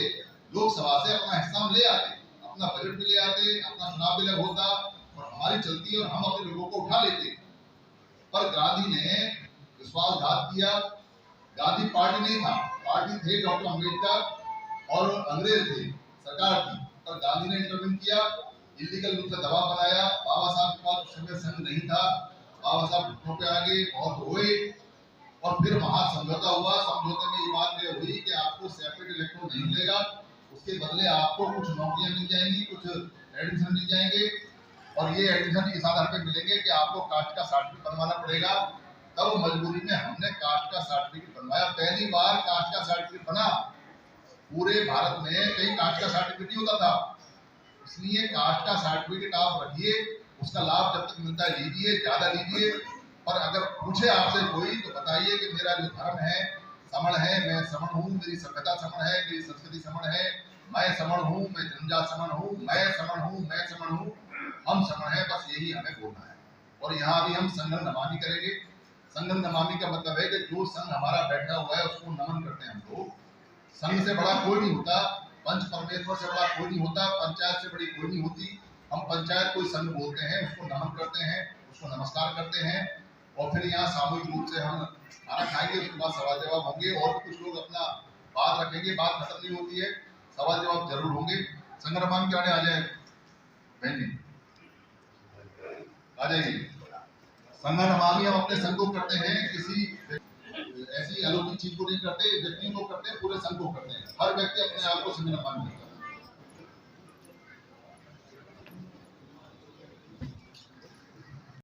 लोकसभा से अपना हिस्सा ले आते, अपना बजट भी ले आते, अपना चुनाव भी लग होता और हमारी चलती और हम अपने लोगों को उठा लेते। पर गांधी ने विश्वासघात किया। गांधी पार्टी नहीं था, पार्टी थे डॉक्टर अम्बेडकर और अंग्रेज थे, सरकार थी। पर गांधी ने इंटरव्यू किया, इलीगल रूप से दबाव बनाया। बाबा साहब के पास उस समय संघ नहीं था, बाबा साहब घुटनों पे आगे बहुत रोए और फिर वहां समझौता हुआ। समझौते में ये बात तय हुई कि आपको सेपरेट इलेक्टोरल नहीं मिलेगा, उसके बदले आपको कुछ नौकरियां मिल जाएंगी, कुछ एडमिशन मिल जाएंगे और ये एडमिशन इस आधार पर मिलेंगे कि आपको कास्ट का सर्टिफिकेट बनवाना पड़ेगा। तब मजबूरी में हमने कास्ट का सर्टिफिकेट बनवाया। पहली बार कास्ट का सर्टिफिकेट बना। पूरे भारत में कहीं कास्ट का सर्टिफिकेट नहीं होता था, इसलिए कास्ट का सर्टिफिकेट आप रखिए, उसका लाभ जब तक मिलता है लीजिए, ज्यादा लीजिए। पर अगर पूछे आपसे कोई तो बताइए कि मेरा जो धर्म है समण है, मैं समण हूँ, मेरी सभ्यता समण है, मेरी संस्कृति समण है, मैं समण हूँ, मैं जनजात समण हूँ, मैं समण हूँ, मैं समण हूँ, हम समण है। बस यही हमें बोलना है। और यहाँ भी हम संघन नमामि करेंगे। संघन नमामि का मतलब है कि जो संघ हमारा बैठा हुआ है उसको नमन करते हैं हम लोग। संघ से बड़ा कोई नहीं होता, पंच परमेश्वर से बड़ा कोई नहीं होता, पंचायत से बड़ी कोई नहीं होती। हम पंचायत कोई संघ बोलते हैं, उसको नमन करते हैं, उसको नमस्कार करते हैं और फिर यहाँ सामूहिक रूप से हम खाना खाएंगे। उसके बाद सवाल जवाब होंगे और कुछ लोग अपना बात रखेंगे। बात खत्म नहीं होती है, सवाल जवाब जरूर होंगे। संघ नमामि के आने आ जाए बहन जी, आ जाइए। संघ नमामि हम अपने संघ को करते हैं, किसी ऐसी अलौकिक चीज को नहीं करते, व्यक्तियों को करते हैं, पूरे संघ को करते हैं। हर व्यक्ति अपने आप को संघ नमामि करता है।